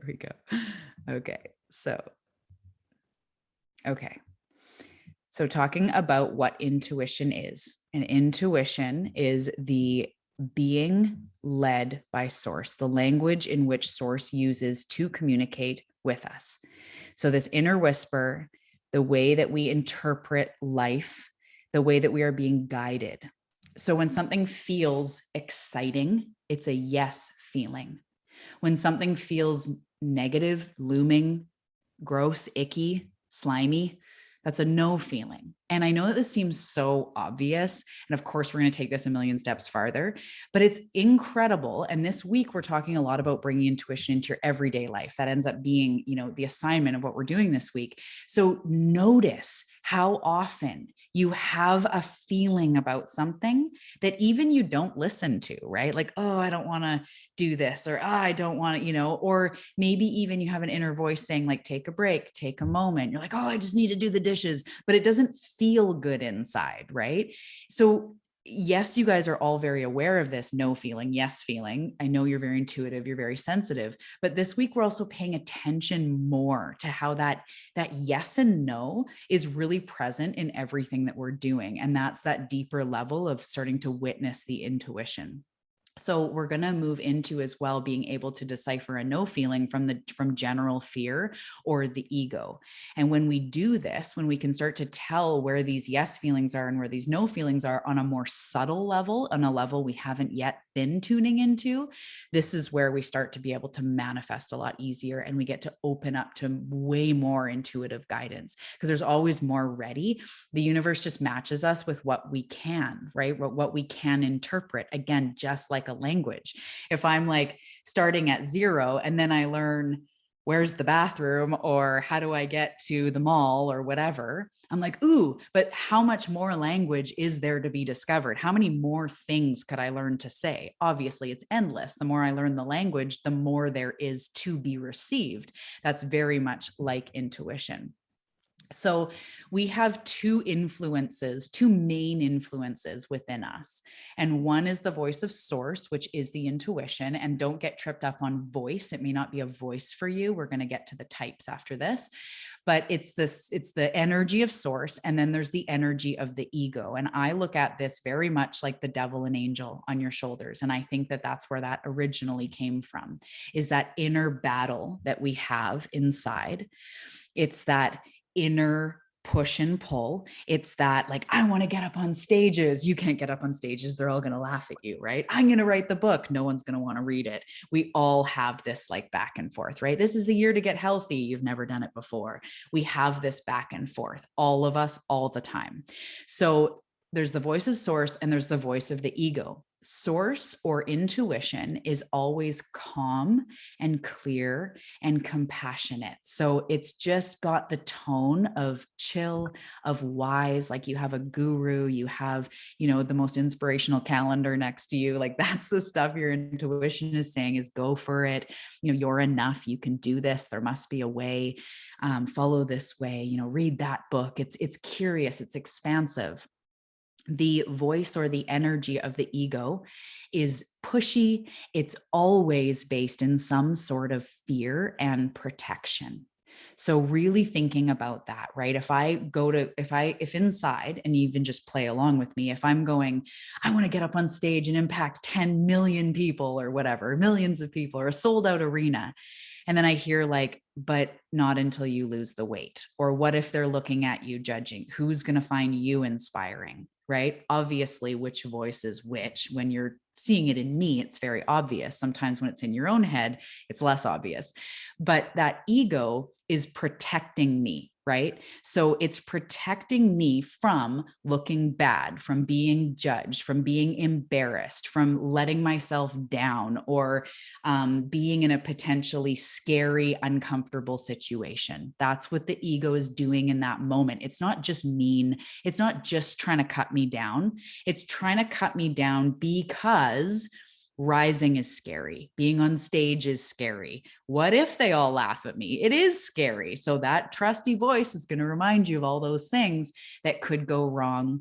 we go. Okay. Okay. So talking about what intuition is, and intuition is the being led by source, the language in which source uses to communicate with us. So this inner whisper, the way that we interpret life, the way that we are being guided. So when something feels exciting, it's a yes feeling. When something feels negative, looming, gross, icky, slimy, that's a no feeling. And I know that this seems so obvious. And of course, we're going to take this a million steps farther, but it's incredible. And this week, we're talking a lot about bringing intuition into your everyday life. That ends up being, the assignment of what we're doing this week. So notice how often you have a feeling about something that even you don't listen to, right? Like, oh, I don't want to do this, or I don't want to, or maybe even you have an inner voice saying like, take a break, take a moment. You're like, oh, I just need to do the dishes, but it doesn't feel good inside, right? So yes, you guys are all very aware of this no feeling, yes feeling. I know you're very intuitive, you're very sensitive, but this week we're also paying attention more to how that yes and no is really present in everything that we're doing. And that's that deeper level of starting to witness the intuition. So we're going to move into as well being able to decipher a no feeling from general fear or the ego. And when we do this, when we can start to tell where these yes feelings are and where these no feelings are on a more subtle level, on a level we haven't yet been tuning into, this is where we start to be able to manifest a lot easier, and we get to open up to way more intuitive guidance because there's always more ready. The universe just matches us with what we can, right? What we can interpret. Again, just like a language. If I'm like starting at 0 and then I learn where's the bathroom or how do I get to the mall or whatever, I'm like, ooh, but how much more language is there to be discovered? How many more things could I learn to say? Obviously, it's endless. The more I learn the language, the more there is to be received. That's very much like intuition. So we have two main influences within us. And one is the voice of source, which is the intuition. And don't get tripped up on voice. It may not be a voice for you. We're going to get to the types after this, but it's the energy of source. And then there's the energy of the ego. And I look at this very much like the devil and angel on your shoulders. And I think that that's where that originally came from, is that inner battle that we have inside. It's that inner push and pull. It's that like, I want to get up on stages. You can't get up on stages. They're all going to laugh at you, right? I'm going to write the book. No one's going to want to read it. We all have this like back and forth, right? This is the year to get healthy. You've never done it before. We have this back and forth, all of us, all the time. So there's the voice of source and there's the voice of the ego. Source or intuition is always calm and clear and compassionate. So it's just got the tone of chill, of wise, like you have a guru, you have, the most inspirational calendar next to you. Like that's the stuff your intuition is saying is go for it. You're enough. You can do this. There must be a way. Follow this way, read that book. It's curious. It's expansive. The voice or the energy of the ego is pushy. It's always based in some sort of fear and protection. So really thinking about that, right? If inside, and even just play along with me, if I'm going, I want to get up on stage and impact 10 million people or whatever, millions of people or a sold out arena. And then I hear like, but not until you lose the weight. Or what if they're looking at you judging? Who's going to find you inspiring? Right? Obviously, which voice is which. When you're seeing it in me, it's very obvious. Sometimes when it's in your own head, it's less obvious. But that ego is protecting me, right? So it's protecting me from looking bad, from being judged, from being embarrassed, from letting myself down, or being in a potentially scary, uncomfortable situation. That's what the ego is doing in that moment. It's not just mean. It's not just trying to cut me down. It's trying to cut me down because rising is scary. Being on stage is scary. What if they all laugh at me? It is scary. So that trusty voice is going to remind you of all those things that could go wrong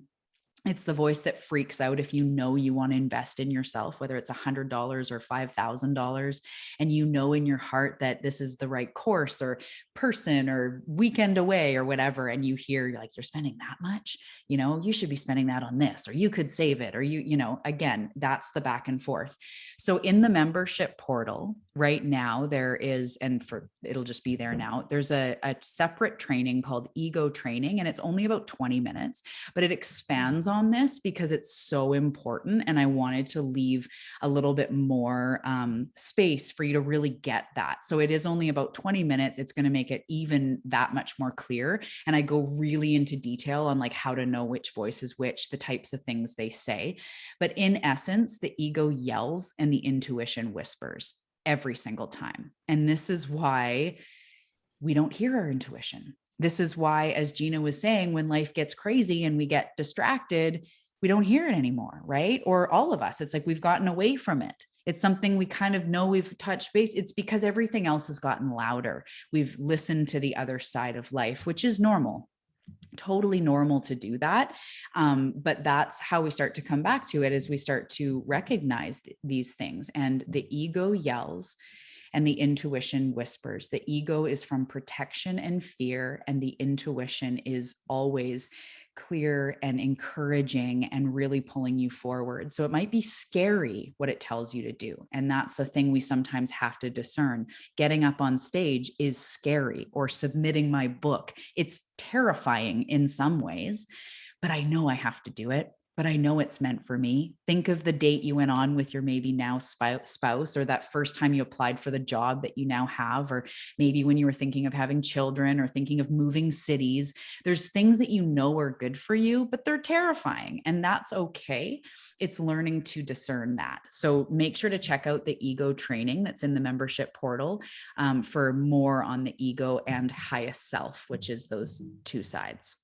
It's the voice that freaks out if you know you want to invest in yourself, whether it's $100 or $5,000, and you know in your heart that this is the right course or person or weekend away or whatever. And you hear, you're like, you're spending that much, you should be spending that on this, or you could save it, or again, that's the back and forth. So in the membership portal right now, there is, and it'll just be there now, there's a separate training called Ego Training, and it's only about 20 minutes, but it expands on this because it's so important. And I wanted to leave a little bit more space for you to really get that. So it is only about 20 minutes. It's going to make it even that much more clear. And I go really into detail on like how to know which voice is which, the types of things they say. But in essence, the ego yells and the intuition whispers every single time. And this is why we don't hear our intuition. This is why, as Gina was saying, when life gets crazy and we get distracted, we don't hear it anymore, right? Or all of us, it's like we've gotten away from it. It's something we kind of know we've touched base. It's because everything else has gotten louder. We've listened to the other side of life, which is normal. Totally normal to do that. But that's how we start to come back to it, as we start to recognize these things. And the ego yells and the intuition whispers. The ego is from protection and fear, and the intuition is always clear and encouraging and really pulling you forward. So it might be scary what it tells you to do. And that's the thing we sometimes have to discern. Getting up on stage is scary, or submitting my book. It's terrifying in some ways, but I know I have to do it. But I know it's meant for me. Think of the date you went on with your maybe now spouse, or that first time you applied for the job that you now have, or maybe when you were thinking of having children or thinking of moving cities. There's things that you know are good for you, but they're terrifying, and that's okay. It's learning to discern that. So make sure to check out the ego training that's in the membership portal for more on the ego and highest self, which is those two sides.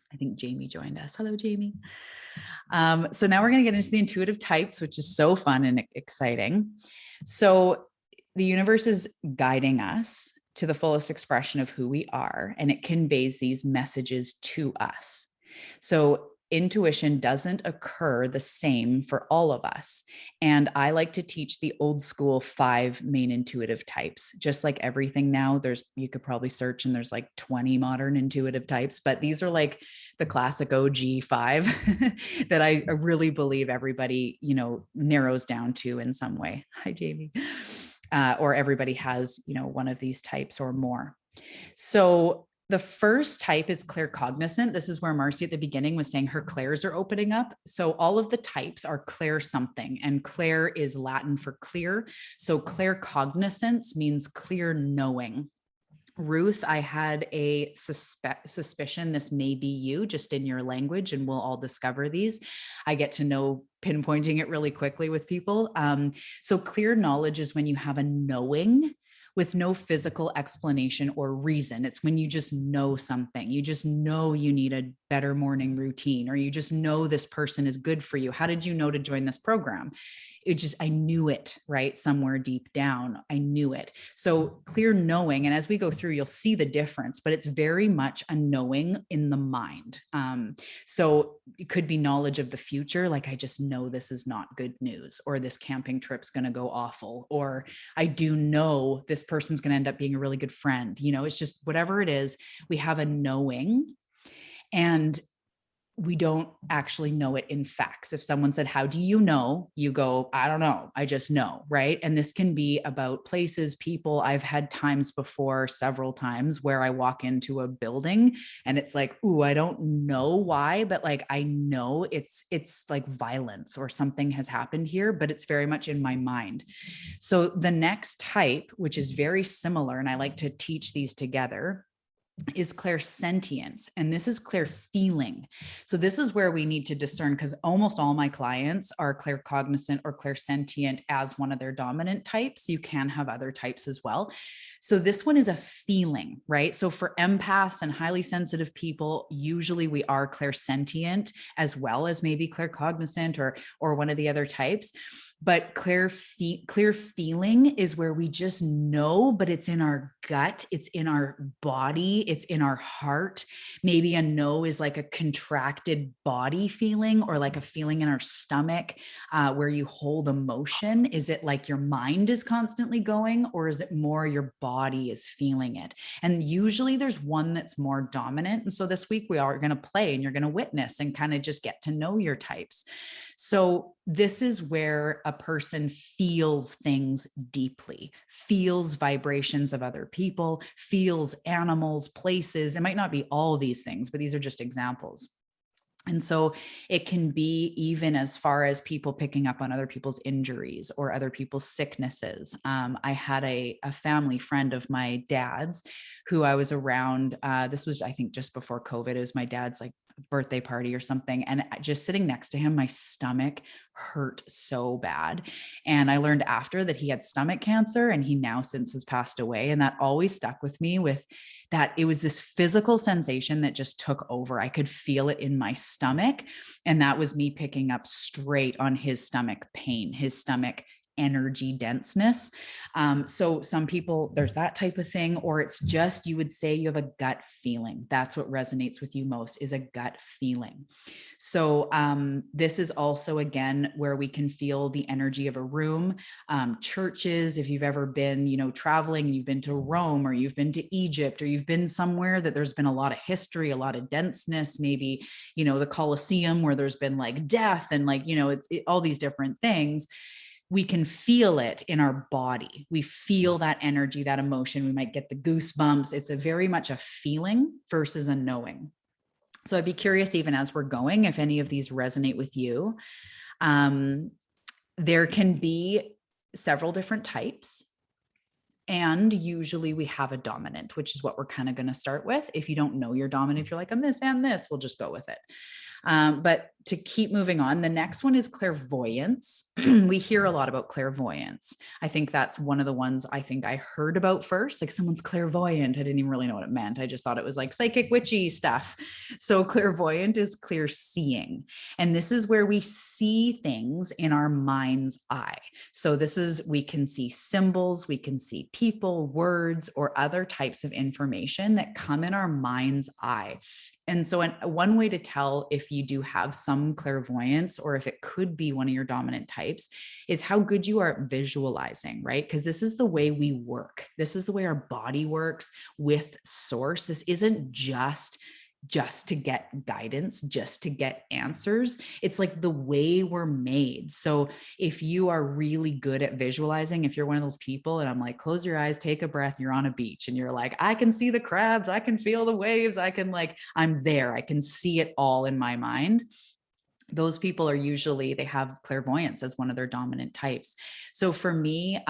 I think Jamie joined us. Hello, Jamie. So now we're going to get into the intuitive types, which is so fun and exciting. So the universe is guiding us to the fullest expression of who we are, and it conveys these messages to us. So intuition doesn't occur the same for all of us. And I like to teach the old school 5 main intuitive types. Just like everything now, you could probably search and there's like 20 modern intuitive types, but these are like the classic OG 5 that I really believe everybody, narrows down to in some way. Hi, Jamie. Or everybody has, one of these types or more. So the first type is claircognizant. This is where Marcy at the beginning was saying her clairs are opening up. So all of the types are clair something, and clair is Latin for clear. So claircognizance means clear knowing. Ruth, I had a suspicion this may be you, just in your language, and we'll all discover these. I get to know pinpointing it really quickly with people. So clear knowledge is when you have a knowing with no physical explanation or reason. It's when you just know something. You just know you need a better morning routine, or you just know this person is good for you. How did you know to join this program? I knew it, right? Somewhere deep down, I knew it. So clear knowing. And as we go through, you'll see the difference, but it's very much a knowing in the mind. So it could be knowledge of the future. Like, I just know this is not good news, or this camping trip's going to go awful, or I do know this person's going to end up being a really good friend. It's just whatever it is, we have a knowing, and we don't actually know it in facts. If someone said, how do you know? You go, I don't know. I just know. Right. And this can be about places, people. I've had times before, several times, where I walk into a building and it's like, ooh, I don't know why, but like, I know it's like violence or something has happened here, but it's very much in my mind. So the next type, which is very similar, and I like to teach these together, is clairsentience. And this is clairfeeling. So this is where we need to discern, because almost all my clients are claircognizant or clairsentient as one of their dominant types. You can have other types as well. So this one is a feeling, right? So for empaths and highly sensitive people, usually we are clairsentient as well as maybe claircognizant or one of the other types. But clear feeling is where we just know, but it's in our gut, it's in our body, it's in our heart. Maybe a no is like a contracted body feeling, or like a feeling in our stomach, where you hold emotion. Is it like your mind is constantly going, or is it more your body is feeling it? And usually there's one that's more dominant. And so this week we are going to play, and you're going to witness and kind of just get to know your types. So this is where a person feels things deeply, feels vibrations of other people, feels animals, places. It might not be all these things, but these are just examples. And so it can be even as far as people picking up on other people's injuries or other people's sicknesses. I had a family friend of my dad's who I was around. This was, I think, just before COVID. It was my dad's like birthday party or something. And just sitting next to him, my stomach hurt so bad. And I learned after that he had stomach cancer, and he now since has passed away. And that always stuck with me, with that it was this physical sensation that just took over. I could feel it in my stomach. And that was me picking up straight on his stomach pain, his stomach energy denseness. So some people, there's that type of thing, or it's just, you would say you have a gut feeling. That's what resonates with you most, is a gut feeling. So this is also, again, where we can feel the energy of a room. Churches, if you've ever been, traveling and you've been to Rome, or you've been to Egypt, or you've been somewhere that there's been a lot of history, a lot of denseness, maybe, the Colosseum, where there's been like death and like, all these different things. We can feel it in our body. We feel that energy, that emotion. We might get the goosebumps. It's a very much a feeling versus a knowing. So I'd be curious, even as we're going, if any of these resonate with you. There can be several different types. And usually we have a dominant, which is what we're kind of going to start with. If you don't know your dominant, if you're like, I'm this and this, we'll just go with it. But to keep moving on, the next one is clairvoyance. We hear a lot about clairvoyance. I think that's one of the ones I think I heard about first, like someone's clairvoyant. I didn't even really know what it meant. I just thought it was like psychic witchy stuff. So clairvoyant is clear seeing. And this is where we see things in our mind's eye. So this is, we can see symbols, we can see people, words, or other types of information that come in our mind's eye. And so one way to tell if you do have some clairvoyance, or if it could be one of your dominant types, is how good you are at visualizing, right? Because this is the way we work. This is the way our body works with source. This isn't just to get guidance, just to get answers. It's like the way we're made. So if you are really good at visualizing, if you're one of those people, and I'm like, close your eyes, take a breath, you're on a beach and you're like, I can see the crabs, I can feel the waves, I'm there, I can see it all in my mind. Those people are usually, they have clairvoyance as one of their dominant types. So for me,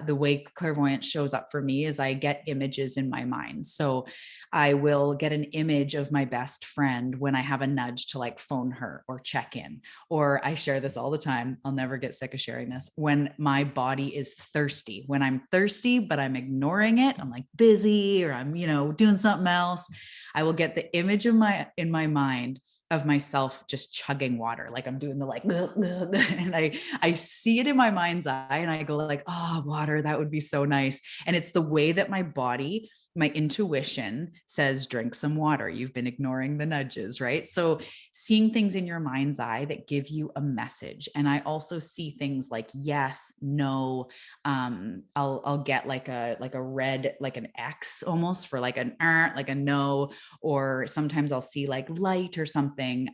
the way clairvoyance shows up for me is I get images in my mind. So I will get an image of my best friend when I have a nudge to like phone her or check in. Or I share this all the time, I'll never get sick of sharing this, when my body is thirsty. When I'm thirsty, but I'm ignoring it, I'm like busy, or I'm, doing something else, I will get the image in my mind of myself just chugging water. Like I'm doing the like, and I see it in my mind's eye, and I go like, oh, water, that would be so nice. And it's the way that my body, my intuition says, drink some water. You've been ignoring the nudges, right? So seeing things in your mind's eye that give you a message. And I also see things like yes, no. I'll get like a red, like an X almost for like like a no, or sometimes I'll see like light or something.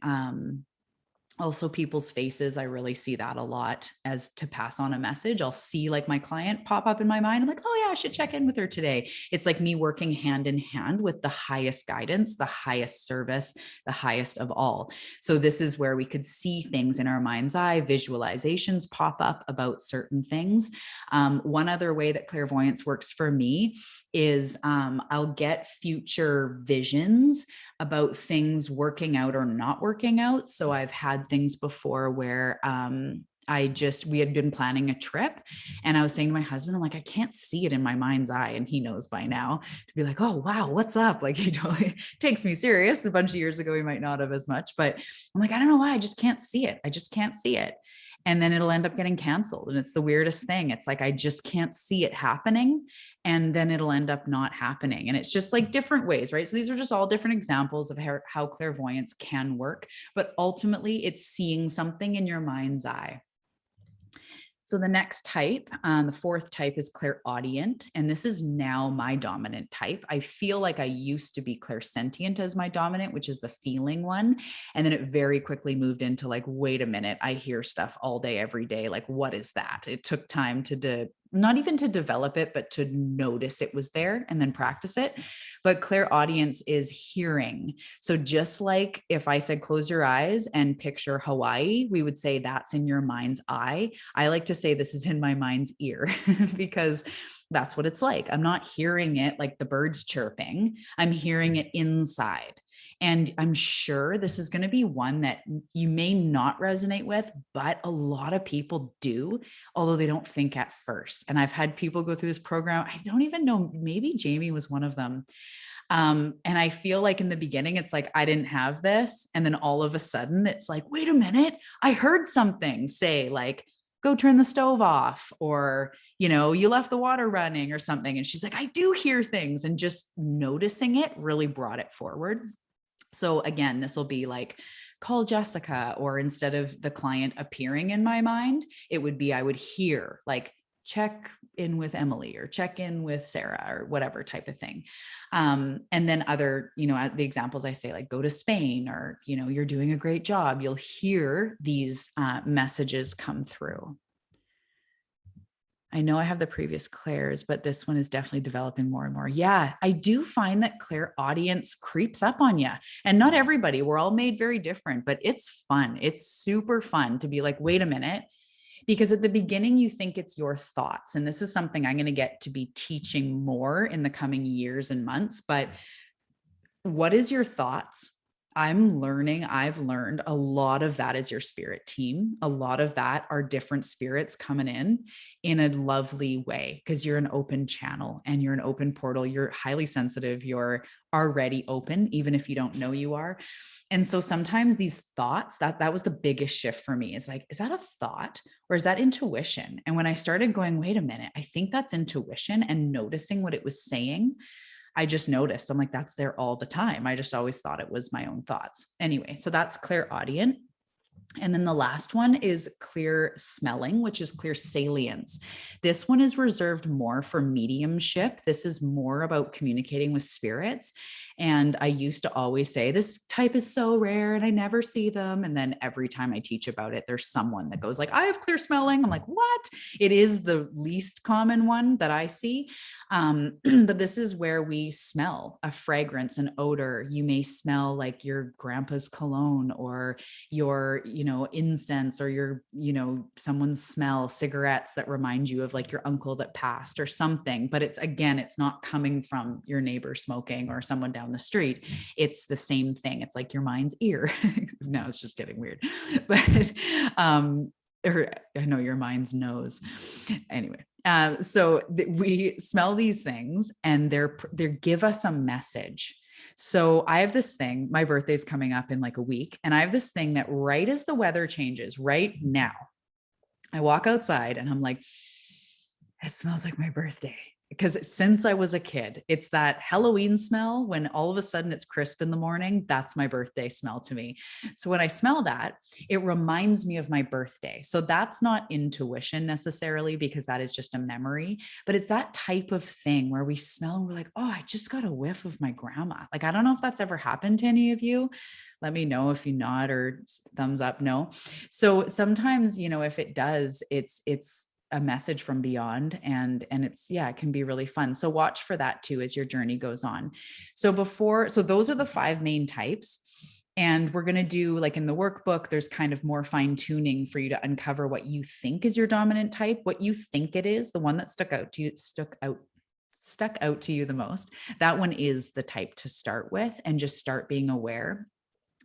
Also people's faces, I really see that a lot as to pass on a message. I'll see like my client pop up in my mind. I'm like, oh yeah, I should check in with her today. It's like me working hand in hand with the highest guidance, the highest service, the highest of all. So this is where we could see things in our mind's eye, visualizations pop up about certain things. One other way that clairvoyance works for me is I'll get future visions about things working out or not working out. So I've had things before where we had been planning a trip, and I was saying to my husband, I'm like, I can't see it in my mind's eye. And he knows by now to be like, oh, wow, what's up? Like he totally takes me serious. A bunch of years ago, he might not have as much, but I'm like, I don't know why, I just can't see it. I just can't see it. and then it'll end up getting canceled. And it's the weirdest thing. It's like, I just can't see it happening. And then it'll end up not happening. And it's just like different ways, right? So these are just all different examples of how clairvoyance can work. But ultimately, it's seeing something in your mind's eye. So the next type, the fourth type, is clairaudient. And this is now my dominant type. I feel like I used to be clairsentient as my dominant, which is the feeling one. And then it very quickly moved into like, wait a minute, I hear stuff all day, every day. Like, what is that? It took time to not even to develop it, but to notice it was there and then practice it. But clairaudience is hearing. So just like if I said, close your eyes and picture Hawaii, we would say that's in your mind's eye. I like to say this is in my mind's ear because that's what it's like. I'm not hearing it like the birds chirping. I'm hearing it inside. And I'm sure this is going to be one that you may not resonate with, but a lot of people do, although they don't think at first. And I've had people go through this program. I don't even know, maybe Jamie was one of them. And I feel like in the beginning, it's like, I didn't have this. And then all of a sudden it's like, wait a minute, I heard something say like, go turn the stove off, or, you left the water running or something. And she's like, I do hear things. And just noticing it really brought it forward. So again, this will be like, call Jessica, or instead of the client appearing in my mind, it would be, I would hear like, check in with Emily or check in with Sarah or whatever type of thing. And then other, the examples I say, like go to Spain, or, you're doing a great job. You'll hear these messages come through. I know I have the previous clairs, but this one is definitely developing more and more. Yeah, I do find that clairaudience creeps up on you, and not everybody, we're all made very different, but it's fun. It's super fun to be like, wait a minute, because at the beginning you think it's your thoughts. And this is something I'm going to get to be teaching more in the coming years and months, but what is your thoughts? I've learned a lot of that is your spirit team. A lot of that are different spirits coming in a lovely way, because you're an open channel and you're an open portal. You're highly sensitive. You're already open, even if you don't know you are. And so sometimes these thoughts, that was the biggest shift for me. It's like, is that a thought or is that intuition? And when I started going, wait a minute, I think that's intuition, and noticing what it was saying, I just noticed, I'm like, that's there all the time. I just always thought it was my own thoughts. Anyway, so that's clairaudient. And then the last one is clear smelling, which is clairsalience. This one is reserved more for mediumship. This is more about communicating with spirits. And I used to always say, this type is so rare and I never see them. And then every time I teach about it, there's someone that goes like, I have clear smelling. I'm like, what? It is the least common one that I see. But this is where we smell a fragrance, an odor. You may smell like your grandpa's cologne, or your, incense, or your, someone's smell, cigarettes that remind you of like your uncle that passed or something. But it's not coming from your neighbor smoking or someone down the street. It's the same thing. It's like your mind's ear. No, it's just getting weird. But, or I know your mind's nose. Anyway, so we smell these things, and they give us a message. So I have this thing, my birthday's coming up in like a week. And I have this thing that right as the weather changes right now, I walk outside and I'm like, it smells like my birthday. Because since I was a kid, it's that Halloween smell when all of a sudden it's crisp in the morning. That's my birthday smell to me. So when I smell that, it reminds me of my birthday. So that's not intuition necessarily, because that is just a memory, but it's that type of thing where we smell and we're like, oh, I just got a whiff of my grandma. Like, I don't know if that's ever happened to any of you. Let me know if you nod or thumbs up. No. So sometimes, if it does, it's a message from beyond, and it can be really fun. So watch for that too as your journey goes on. So those are the 5 main types. And we're going to do, like in the workbook, there's kind of more fine tuning for you to uncover what you think is your dominant type, what you think it is, the one that stuck out to you the most. That one is the type to start with, and just start being aware.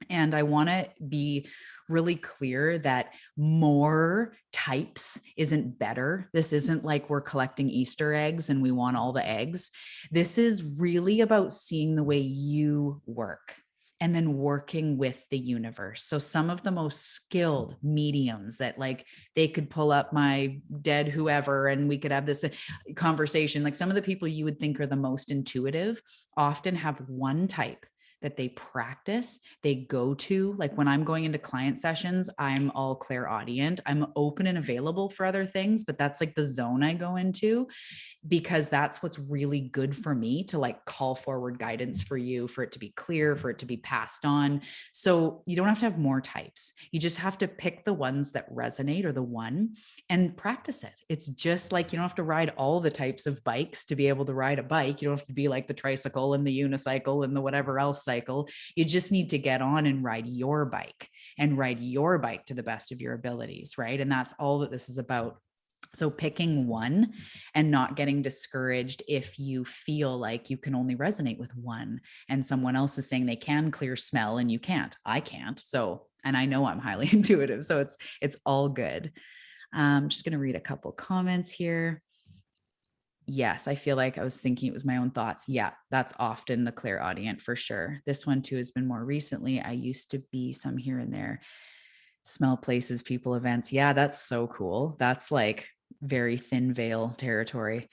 And I want to be really clear that more types isn't better. This isn't like we're collecting Easter eggs and we want all the eggs. This is really about seeing the way you work and then working with the universe. So some of the most skilled mediums that like they could pull up my dead whoever and we could have this conversation, like some of the people you would think are the most intuitive often have one type that they practice, they go to. Like when I'm going into client sessions, I'm all clairaudient. I'm open and available for other things, but that's like the zone I go into, because that's what's really good for me to like call forward guidance for you, for it to be clear, for it to be passed on. So you don't have to have more types. You just have to pick the ones that resonate or the one and practice it. It's just like you don't have to ride all the types of bikes to be able to ride a bike. You don't have to be like the tricycle and the unicycle and the whatever else cycle. You just need to get on and ride your bike to the best of your abilities, right? And that's all that this is about. So picking one and not getting discouraged if you feel like you can only resonate with one and someone else is saying they can clear smell and you can't. I can't. So, and I know I'm highly intuitive, so it's all good. I'm just going to read a couple comments here. Yes, I feel like I was thinking it was my own thoughts. Yeah, that's often the clairaudient for sure. This one too has been more recently. I used to be some here and there. Smell places, people, events. Yeah, that's so cool. That's like very thin veil territory.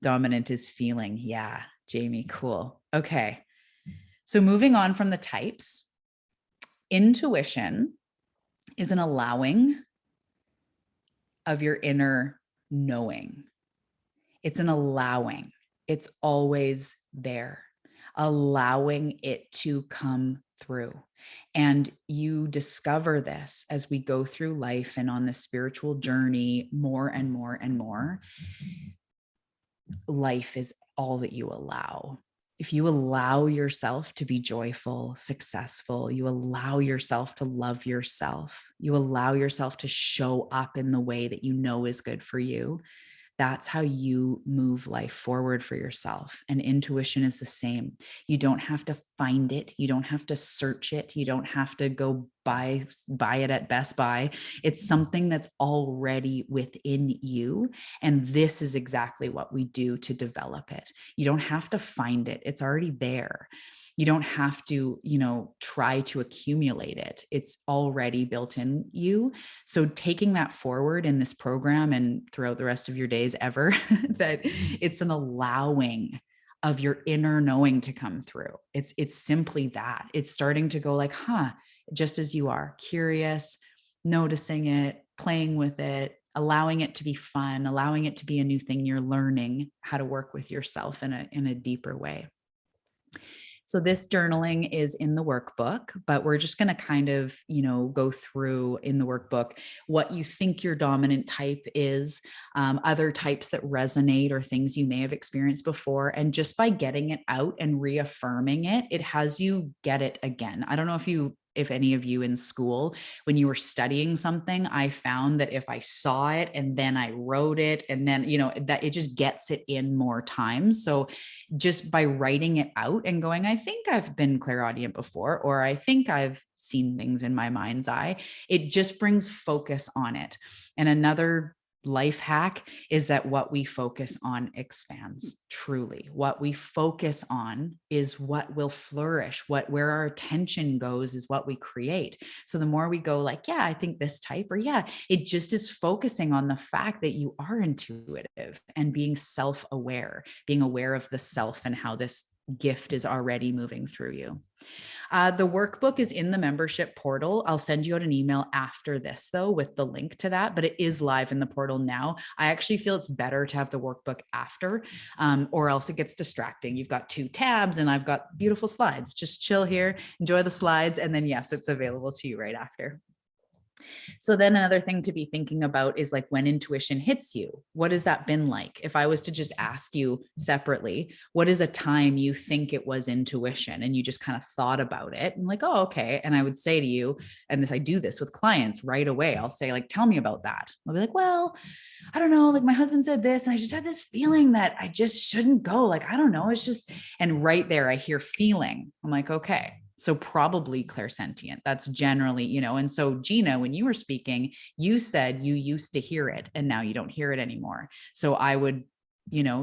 Dominant is feeling. Yeah, Jamie, cool. Okay. So moving on from the types, intuition is an allowing of your inner knowing. It's an allowing. It's always there, allowing it to come through. And you discover this as we go through life and on the spiritual journey more and more and more. Life is all that you allow. If you allow yourself to be joyful, successful, you allow yourself to love yourself, you allow yourself to show up in the way that you know is good for you, that's how you move life forward for yourself. And intuition is the same. You don't have to find it. You don't have to search it. You don't have to go buy it at Best Buy. It's something that's already within you. And this is exactly what we do to develop it. You don't have to find it. It's already there. You don't have to, try to accumulate it. It's already built in you. So taking that forward in this program and throughout the rest of your days ever, that it's an allowing of your inner knowing to come through. It's simply that. It's starting to go like, just as you are, curious, noticing it, playing with it, allowing it to be fun, allowing it to be a new thing you're learning how to work with yourself in a deeper way. So this journaling is in the workbook, but we're just going to kind of, go through in the workbook what you think your dominant type is, other types that resonate or things you may have experienced before. And just by getting it out and reaffirming it, it has you get it again. I don't know if any of you in school, when you were studying something, I found that if I saw it and then I wrote it and then, that it just gets it in more times. So just by writing it out and going, I think I've been clairaudient before, or I think I've seen things in my mind's eye, it just brings focus on it. And another life hack is that what we focus on expands. Truly, what we focus on is what will flourish. Where our attention goes is what we create. So the more we go like, yeah, I think this type, or yeah, it just is focusing on the fact that you are intuitive and being self-aware, being aware of the self and how this gift is already moving through you. The workbook is in the membership portal. I'll send you out an email after this though, with the link to that, but it is live in the portal now. I actually feel it's better to have the workbook after, or else it gets distracting. You've got 2 tabs and I've got beautiful slides. Just chill here, enjoy the slides. And then yes, it's available to you right after. So then another thing to be thinking about is like when intuition hits you, what has that been like? If I was to just ask you separately, what is a time you think it was intuition and you just kind of thought about it and like, oh, okay. And I would say to you, and I do this with clients right away. I'll say like, tell me about that. I'll be like, well, I don't know. Like my husband said this and I just had this feeling that I just shouldn't go. Like, I don't know. It's just, and right there I hear feeling. I'm like, okay. So probably clairsentient. That's generally, and so Gina, when you were speaking, you said you used to hear it and now you don't hear it anymore. So I would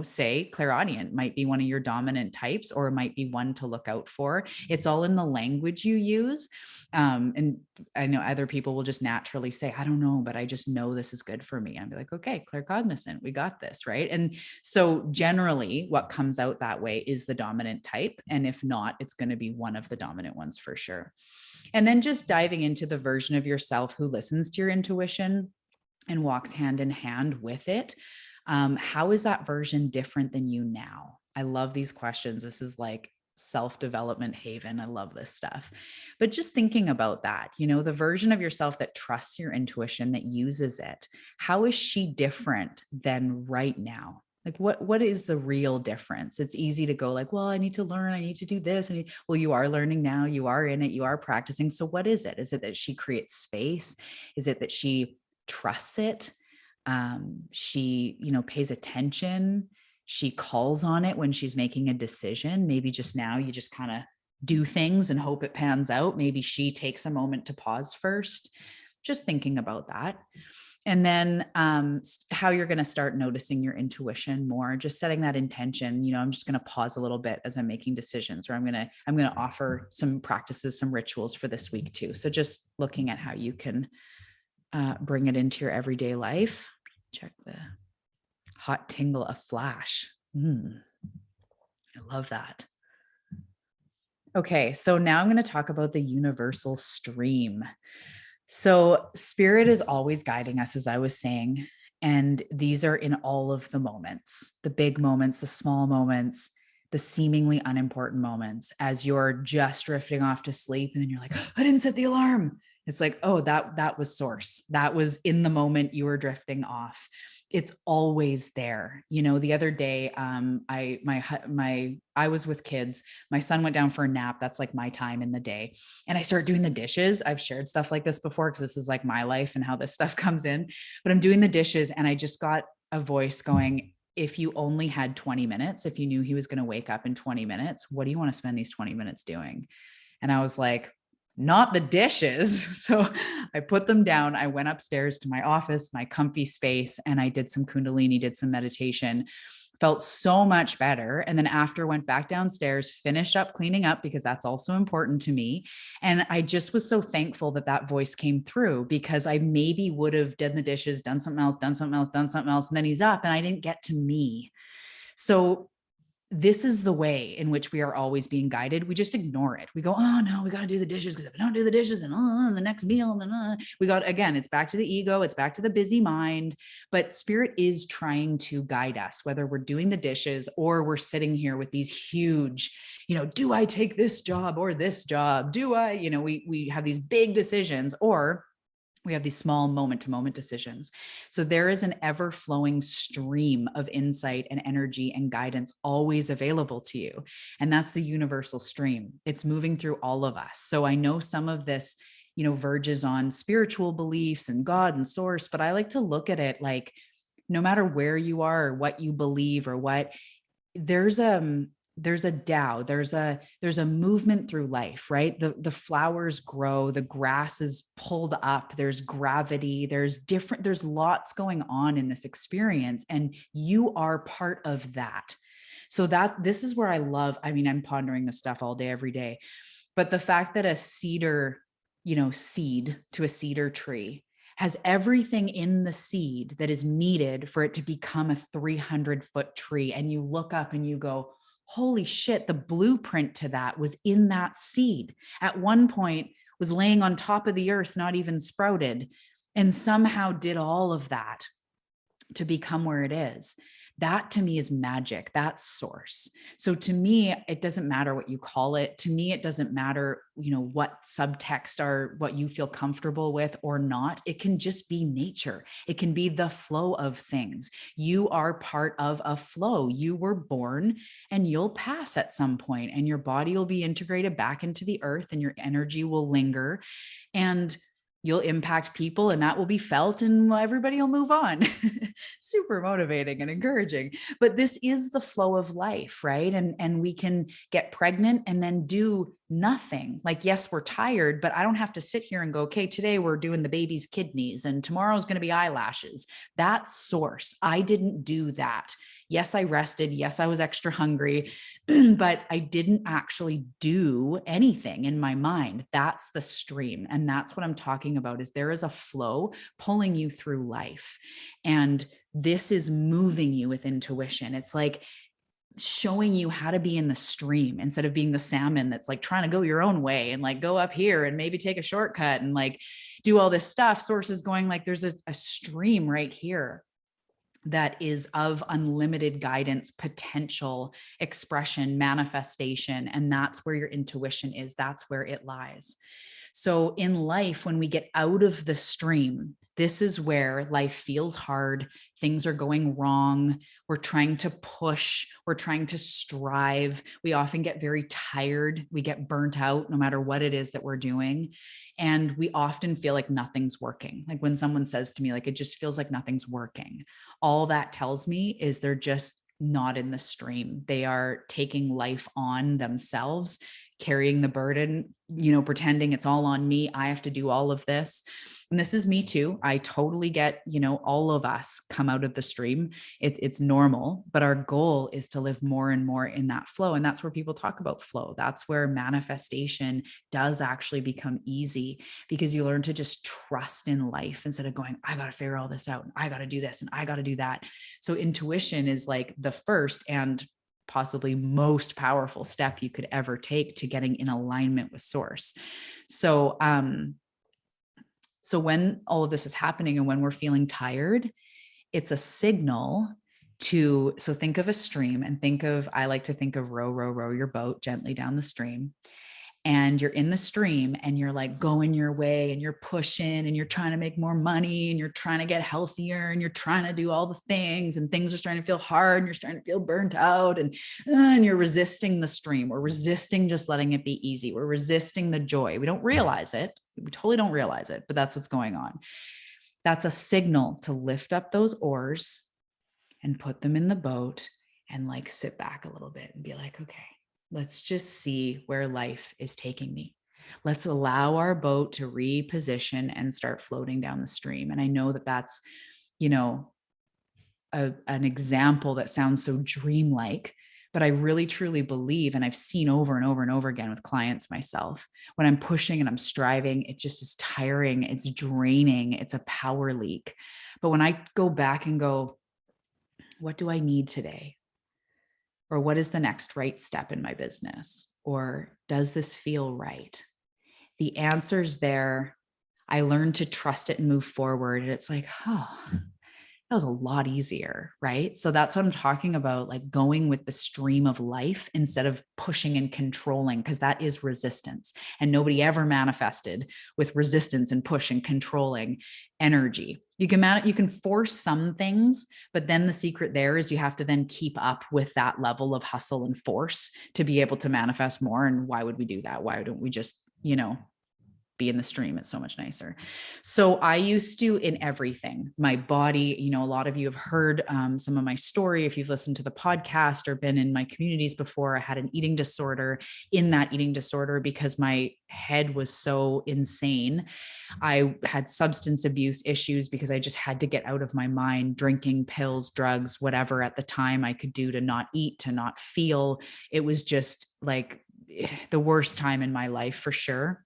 say clairaudient might be one of your dominant types, or it might be one to look out for. It's all in the language you use. And I know other people will just naturally say, I don't know, but I just know this is good for me. And I'd be like, okay, claircognizant, we got this, right? And so generally what comes out that way is the dominant type. And if not, it's going to be one of the dominant ones for sure. And then just diving into the version of yourself who listens to your intuition and walks hand in hand with it. How is that version different than you now? I love these questions. This is like self-development haven. I love this stuff. But just thinking about that, the version of yourself that trusts your intuition, that uses it, how is she different than right now? Like what is the real difference? It's easy to go like, well, I need to learn, I need to do this. Well, you are learning now, you are in it, you are practicing. So what is it? Is it that she creates space? Is it that she trusts it? She, pays attention. She calls on it when she's making a decision. Maybe just now you just kind of do things and hope it pans out. Maybe she takes a moment to pause first. Just thinking about that. And then how you're going to start noticing your intuition more, just setting that intention. I'm just going to pause a little bit as I'm making decisions, or I'm going to offer some practices, some rituals for this week too. So just looking at how you can bring it into your everyday life. Check the hot tingle, a flash. I love that. Okay, so now I'm going to talk about the universal stream. So spirit is always guiding us, as I was saying, and these are in all of the moments, the big moments, the small moments, the seemingly unimportant moments, as you're just drifting off to sleep and then you're like, I didn't set the alarm. It's like, oh, that was source. That was in the moment you were drifting off. It's always there. The other day, I was with kids. My son went down for a nap. That's like my time in the day. And I start doing the dishes. I've shared stuff like this before because this is like my life and how this stuff comes in. But I'm doing the dishes and I just got a voice going, if you only had 20 minutes, if you knew he was going to wake up in 20 minutes, what do you want to spend these 20 minutes doing? And I was like, not the dishes. So I put them down. I went upstairs to my office, my comfy space, and I did some Kundalini, did some meditation, felt so much better. And then after went back downstairs, finished up cleaning up because that's also important to me. And I just was so thankful that that voice came through, because I maybe would have done the dishes, done something else, done something else, done something else. And then he's up and I didn't get to me. So this is the way in which we are always being guided. We just ignore it. We go, oh no, we got to do the dishes, because if we don't do the dishes, and the next meal, and then we got, again, it's back to the ego, it's back to the busy mind. But spirit is trying to guide us, whether we're doing the dishes or we're sitting here with these huge, do I take this job or this job? Do I, we have these big decisions, or we have these small moment-to-moment decisions. So there is an ever-flowing stream of insight and energy and guidance always available to you. And that's the universal stream. It's moving through all of us. So I know some of this, verges on spiritual beliefs and God and source, but I like to look at it like, no matter where you are or what you believe or what, there's a Tao, there's a movement through life, right? The flowers grow, the grass is pulled up, there's gravity, there's lots going on in this experience, and you are part of that. So this is where I'm pondering this stuff all day, every day. But the fact that a cedar, seed to a cedar tree has everything in the seed that is needed for it to become a 300-foot tree. And you look up and you go, holy shit, the blueprint to that was in that seed. At one point was laying on top of the earth, not even sprouted, and somehow did all of that to become where it is. That to me is magic. That's source. So to me, it doesn't matter what you call it. To me, it doesn't matter, what subtext or what you feel comfortable with or not. It can just be nature. It can be the flow of things. You are part of a flow. You were born and you'll pass at some point, and your body will be integrated back into the earth and your energy will linger, and you'll impact people, and that will be felt, and everybody will move on. Super motivating and encouraging. But this is the flow of life, right? And we can get pregnant and then do nothing. Like, yes, we're tired, but I don't have to sit here and go, okay, today we're doing the baby's kidneys and tomorrow's going to be eyelashes. That's source. I didn't do that. Yes, I rested. Yes, I was extra hungry, but I didn't actually do anything in my mind. That's the stream. And that's what I'm talking about, is there is a flow pulling you through life. And this is moving you with intuition. It's like showing you how to be in the stream instead of being the salmon that's like trying to go your own way and like go up here and maybe take a shortcut and like do all this stuff. Source is going like, there's a stream right here that is of unlimited guidance, potential, expression, manifestation. And that's where your intuition is. That's where it lies. So in life, when we get out of the stream, this is where life feels hard. Things are going wrong. We're trying to push. We're trying to strive. We often get very tired. We get burnt out no matter what it is that we're doing. And we often feel like nothing's working. Like when someone says to me, like, it just feels like nothing's working. All that tells me is they're just not in the stream. They are taking life on themselves, carrying the burden, pretending it's all on me. I have to do all of this. And this is me too. I totally get, all of us come out of the stream. It's normal, but our goal is to live more and more in that flow. And that's where people talk about flow. That's where manifestation does actually become easy, because you learn to just trust in life instead of going, I got to figure all this out and I got to do this and I got to do that. So intuition is like the first and possibly most powerful step you could ever take to getting in alignment with source. So, so when all of this is happening and when we're feeling tired, it's a signal so think of a stream and I like to think of row your boat gently down the stream. And you're in the stream and you're like going your way and you're pushing and you're trying to make more money and you're trying to get healthier and you're trying to do all the things, and things are starting to feel hard and you're starting to feel burnt out, and you're resisting the stream. We're resisting just letting it be easy. We're resisting the joy. We don't realize it. We totally don't realize it, but that's what's going on. That's a signal to lift up those oars and put them in the boat and like sit back a little bit and be like, okay, let's just see where life is taking me. Let's allow our boat to reposition and start floating down the stream. And I know that that's, an example that sounds so dreamlike, but I really truly believe, and I've seen over and over and over again with clients myself, when I'm pushing and I'm striving, it just is tiring. It's draining. It's a power leak. But when I go back and go, what do I need today? Or what is the next right step in my business? Or does this feel right? The answer's there. I learned to trust it and move forward. And it's like, oh, that was a lot easier, right? So that's what I'm talking about, like going with the stream of life instead of pushing and controlling, because that is resistance. And nobody ever manifested with resistance and push and controlling energy. You can force some things, but then the secret there is you have to then keep up with that level of hustle and force to be able to manifest more. And why would we do that? Why don't we just, be in the stream? It's so much nicer. So I used to, in everything, my body, a lot of you have heard some of my story. If you've listened to the podcast or been in my communities before, I had an eating disorder. In that eating disorder, because my head was so insane, I had substance abuse issues because I just had to get out of my mind, drinking pills, drugs, whatever at the time I could do to not eat, to not feel. It was just like the worst time in my life for sure.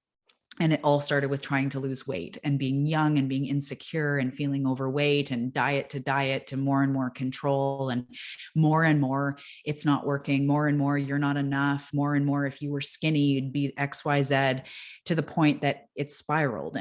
And it all started with trying to lose weight and being young and being insecure and feeling overweight, and diet to more and more control, and more, it's not working, more and more, you're not enough, more and more, if you were skinny, you'd be XYZ, to the point that it spiraled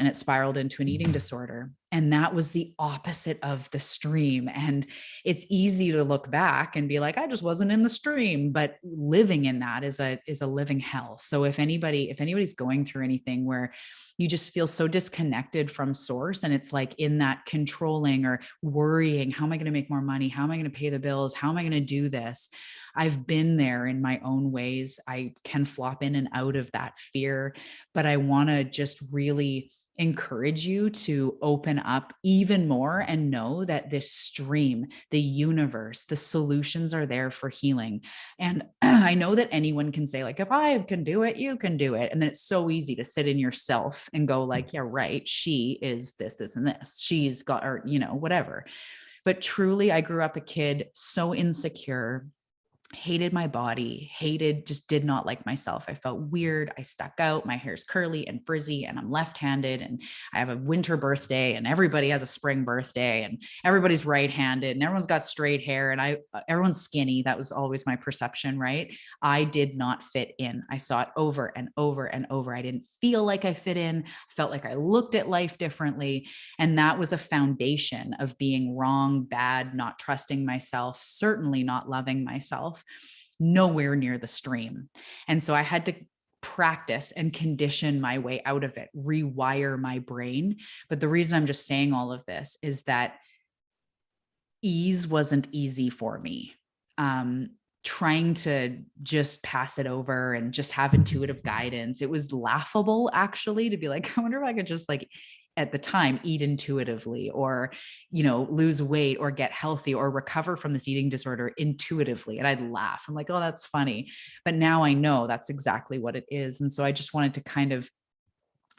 into an eating disorder. And that was the opposite of the stream. And it's easy to look back and be like, I just wasn't in the stream, but living in that is a living hell. So if anybody's going through anything where you just feel so disconnected from source, and it's like in that controlling or worrying, how am I going to make more money? How am I going to pay the bills? How am I going to do this? I've been there in my own ways. I can flop in and out of that fear, but I want to just really encourage you to open up even more and know that this stream, the universe, the solutions are there for healing. And I know that anyone can say, like, if I can do it, you can do it. And then it's so easy to sit in yourself and go like, yeah, right. She is this, this, and this. She's got, or, whatever. But truly, I grew up a kid so insecure, hated my body, just did not like myself. I felt weird. I stuck out. My hair's curly and frizzy and I'm left-handed and I have a winter birthday and everybody has a spring birthday and everybody's right-handed and everyone's got straight hair and everyone's skinny. That was always my perception, right? I did not fit in. I saw it over and over and over. I didn't feel like I fit in. I felt like I looked at life differently. And that was a foundation of being wrong, bad, not trusting myself, certainly not loving myself, nowhere near the stream. And so I had to practice and condition my way out of it, rewire my brain. But the reason I'm just saying all of this is that ease wasn't easy for me. Trying to just pass it over and just have intuitive guidance. It was laughable, actually, to be like, I wonder if I could just, like, at the time, eat intuitively or, lose weight or get healthy or recover from this eating disorder intuitively. And I'd laugh. I'm like, oh, that's funny. But now I know that's exactly what it is. And so I just wanted to kind of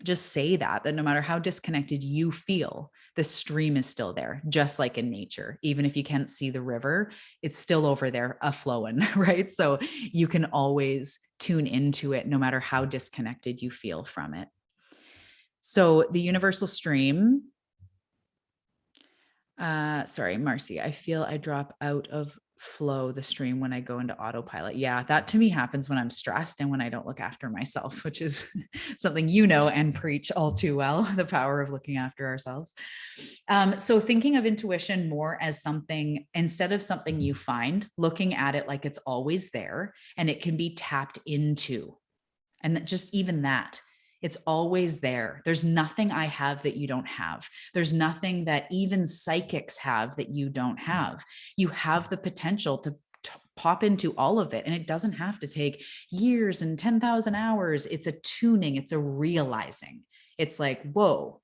just say that no matter how disconnected you feel, the stream is still there, just like in nature. Even if you can't see the river, it's still over there, a-flowing, right? So you can always tune into it no matter how disconnected you feel from it. So the universal stream, sorry, Marcy, I feel I drop out of flow, the stream, when I go into autopilot. Yeah, that to me happens when I'm stressed and when I don't look after myself, which is something and preach all too well, the power of looking after ourselves. So thinking of intuition more as something, instead of something you find, looking at it like it's always there and it can be tapped into. And that just even that, it's always there. There's nothing I have that you don't have. There's nothing that even psychics have that you don't have. You have the potential to pop into all of it. And it doesn't have to take years and 10,000 hours. It's a tuning, it's a realizing. It's like, whoa,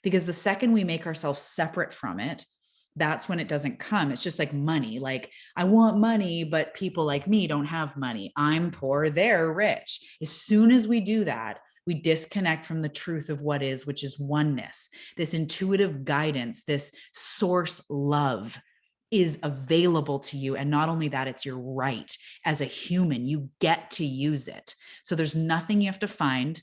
because the second we make ourselves separate from it, that's when it doesn't come. It's just like money. Like, I want money, but people like me don't have money. I'm poor, they're rich. As soon as we do that, we disconnect from the truth of what is, which is oneness. This intuitive guidance, this source love is available to you. And not only that, it's your right as a human. You get to use it. So there's nothing you have to find.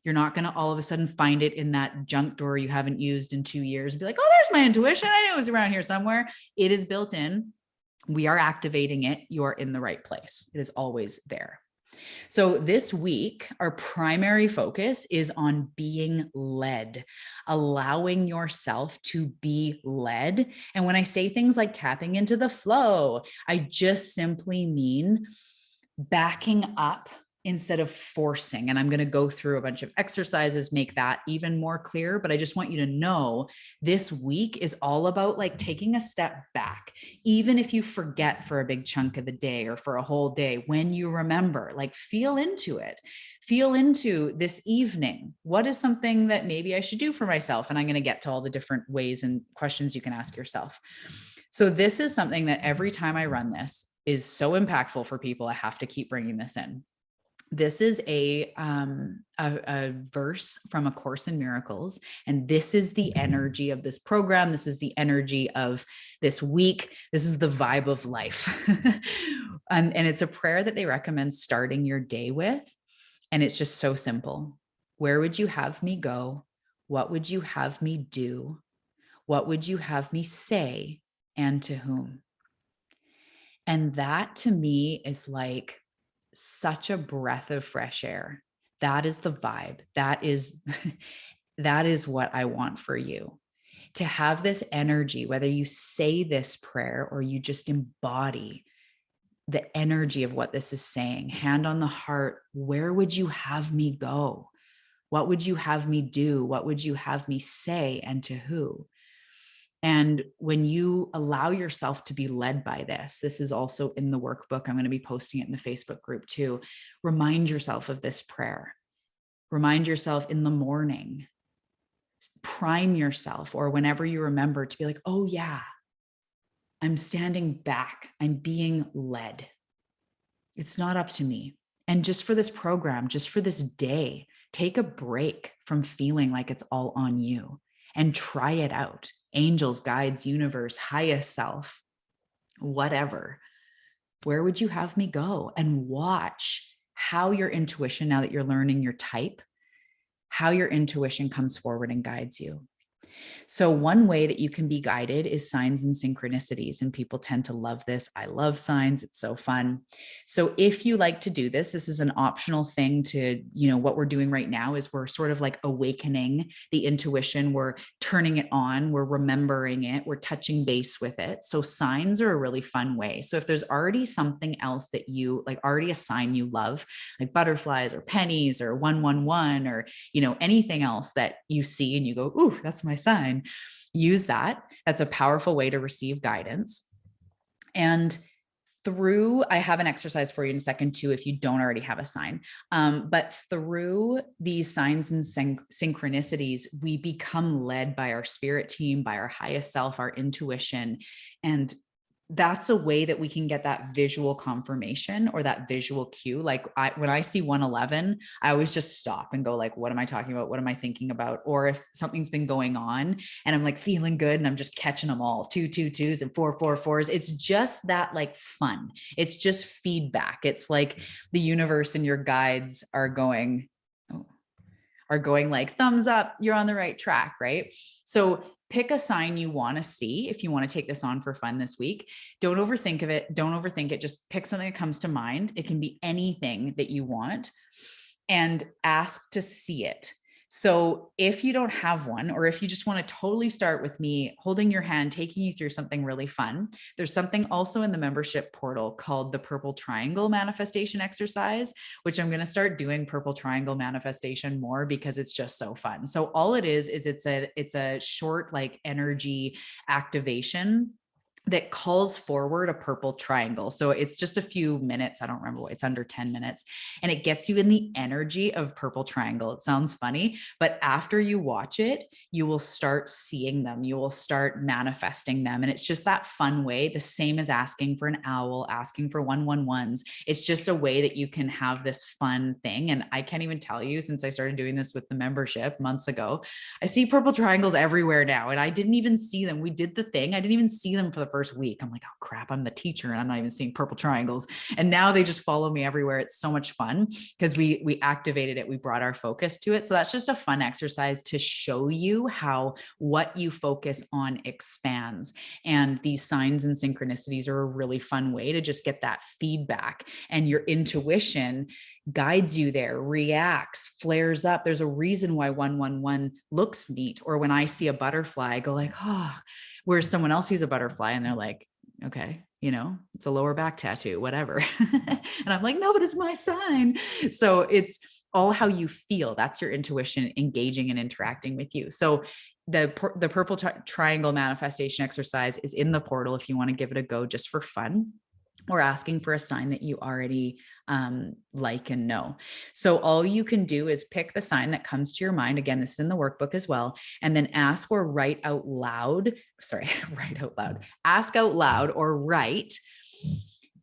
You're not going to all of a sudden find it in that junk drawer you haven't used in 2 years and be like, oh, there's my intuition. I knew it was around here somewhere. It is built in. We are activating it. You're in the right place. It is always there. So this week, our primary focus is on being led, allowing yourself to be led. And when I say things like tapping into the flow, I just simply mean backing up instead of forcing. And I'm going to go through a bunch of exercises, make that even more clear. But I just want you to know this week is all about like taking a step back. Even if you forget for a big chunk of the day or for a whole day, when you remember, like feel into it. Feel into this evening. What is something that maybe I should do for myself? And I'm going to get to all the different ways and questions you can ask yourself. So this is something that every time I run this is so impactful for people. I have to keep bringing this in. This is a verse from A Course in Miracles, and this is the energy of this program. This is the energy of this week. This is the vibe of life. And it's a prayer that they recommend starting your day with. And it's just so simple. Where would you have me go? What would you have me do? What would you have me say? And to whom? And that to me is like such a breath of fresh air. That is the vibe. That is what I want for you. To have this energy, whether you say this prayer or you just embody the energy of what this is saying, hand on the heart, where would you have me go? What would you have me do? What would you have me say, and to who? And when you allow yourself to be led by this is also in the workbook. I'm going to be posting it in the Facebook group too. Remind yourself of this prayer. Remind yourself in the morning. prime yourself, or whenever you remember, to be like, oh yeah, I'm standing back. I'm being led. It's not up to me. And just for this program, just for this day, take a break from feeling like it's all on you and try it out. Angels, guides, universe, highest self, whatever. Where would you have me go? And watch how your intuition, now that you're learning your type, how your intuition comes forward and guides you. So one way that you can be guided is signs and synchronicities. And people tend to love this. I love signs. It's so fun. So if you like to do this, this is an optional thing to, what we're doing right now is we're sort of like awakening the intuition. We're turning it on. We're remembering it. We're touching base with it. So signs are a really fun way. So if there's already something else that you like, already a sign you love, like butterflies or pennies or 111 or, anything else that you see and you go, ooh, that's my sign. Use that. That's a powerful way to receive guidance. And I have an exercise for you in a second too, if you don't already have a sign. But through these signs and synchronicities, we become led by our spirit team, by our highest self, our intuition. And that's a way that we can get that visual confirmation or that visual cue. Like when I see 111, I always just stop and go like, what am I talking about? What am I thinking about? Or if something's been going on and I'm like feeling good and I'm just catching them all, 222s and 444s. It's just that like fun. It's just feedback. It's like the universe and your guides are going like thumbs up, you're on the right track, right? So pick a sign you want to see if you want to take this on for fun this week. Don't overthink of it. Don't overthink it. Just pick something that comes to mind. It can be anything that you want and ask to see it. So if you don't have one, or if you just want to totally start with me holding your hand, taking you through something really fun, there's something also in the membership portal called the Purple Triangle Manifestation Exercise, which I'm going to start doing Purple Triangle Manifestation more because it's just so fun. So all it is it's a short like energy activation that calls forward a purple triangle. So it's just a few minutes. I don't remember what, it's under 10 minutes. And it gets you in the energy of purple triangle. It sounds funny, but after you watch it, you will start seeing them. You will start manifesting them. And it's just that fun way, the same as asking for an owl, asking for 111s. It's just a way that you can have this fun thing. And I can't even tell you, since I started doing this with the membership months ago, I see purple triangles everywhere now. And I didn't even see them. We did the thing. I didn't even see them for the first week. I'm like, oh crap, I'm the teacher and I'm not even seeing purple triangles. And now they just follow me everywhere. It's so much fun because we activated it. We brought our focus to it. So that's just a fun exercise to show you how what you focus on expands. And these signs and synchronicities are a really fun way to just get that feedback, and your intuition guides you there, reacts, flares up. There's a reason why 111 looks neat. Or when I see a butterfly, I go like, oh, where someone else sees a butterfly and they're like, okay, it's a lower back tattoo, whatever. And I'm like, no, but it's my sign. So it's all how you feel. That's your intuition engaging and interacting with you. So the purple triangle manifestation exercise is in the portal if you want to give it a go just for fun, or asking for a sign that you already like and know. So all you can do is pick the sign that comes to your mind. Again, this is in the workbook as well. And then ask or write out loud. Ask out loud or write,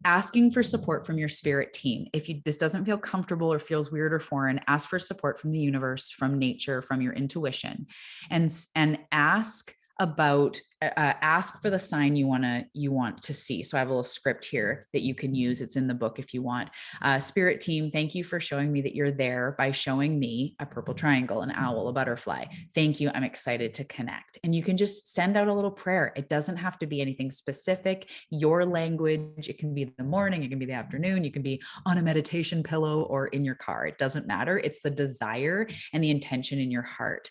asking for support from your spirit team. If this doesn't feel comfortable or feels weird or foreign, ask for support from the universe, from nature, from your intuition, and ask for the sign you want to see. So I have a little script here that you can use. It's in the book if you want. Spirit team, thank you for showing me that you're there by showing me a purple triangle, an owl, a butterfly. Thank you. I'm excited to connect. And you can just send out a little prayer. It doesn't have to be anything specific. Your language, it can be the morning, it can be the afternoon, you can be on a meditation pillow or in your car. It doesn't matter. It's the desire and the intention in your heart.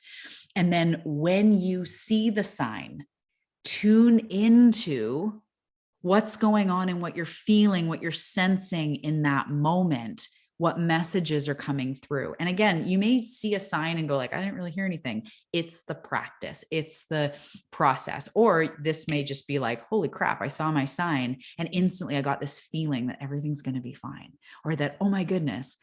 And then when you see the sign, tune into what's going on and what you're feeling, what you're sensing in that moment, what messages are coming through. And again, you may see a sign and go like, I didn't really hear anything. It's the practice. It's the process. Or this may just be like, holy crap, I saw my sign and instantly I got this feeling that everything's going to be fine. Or that, oh my goodness,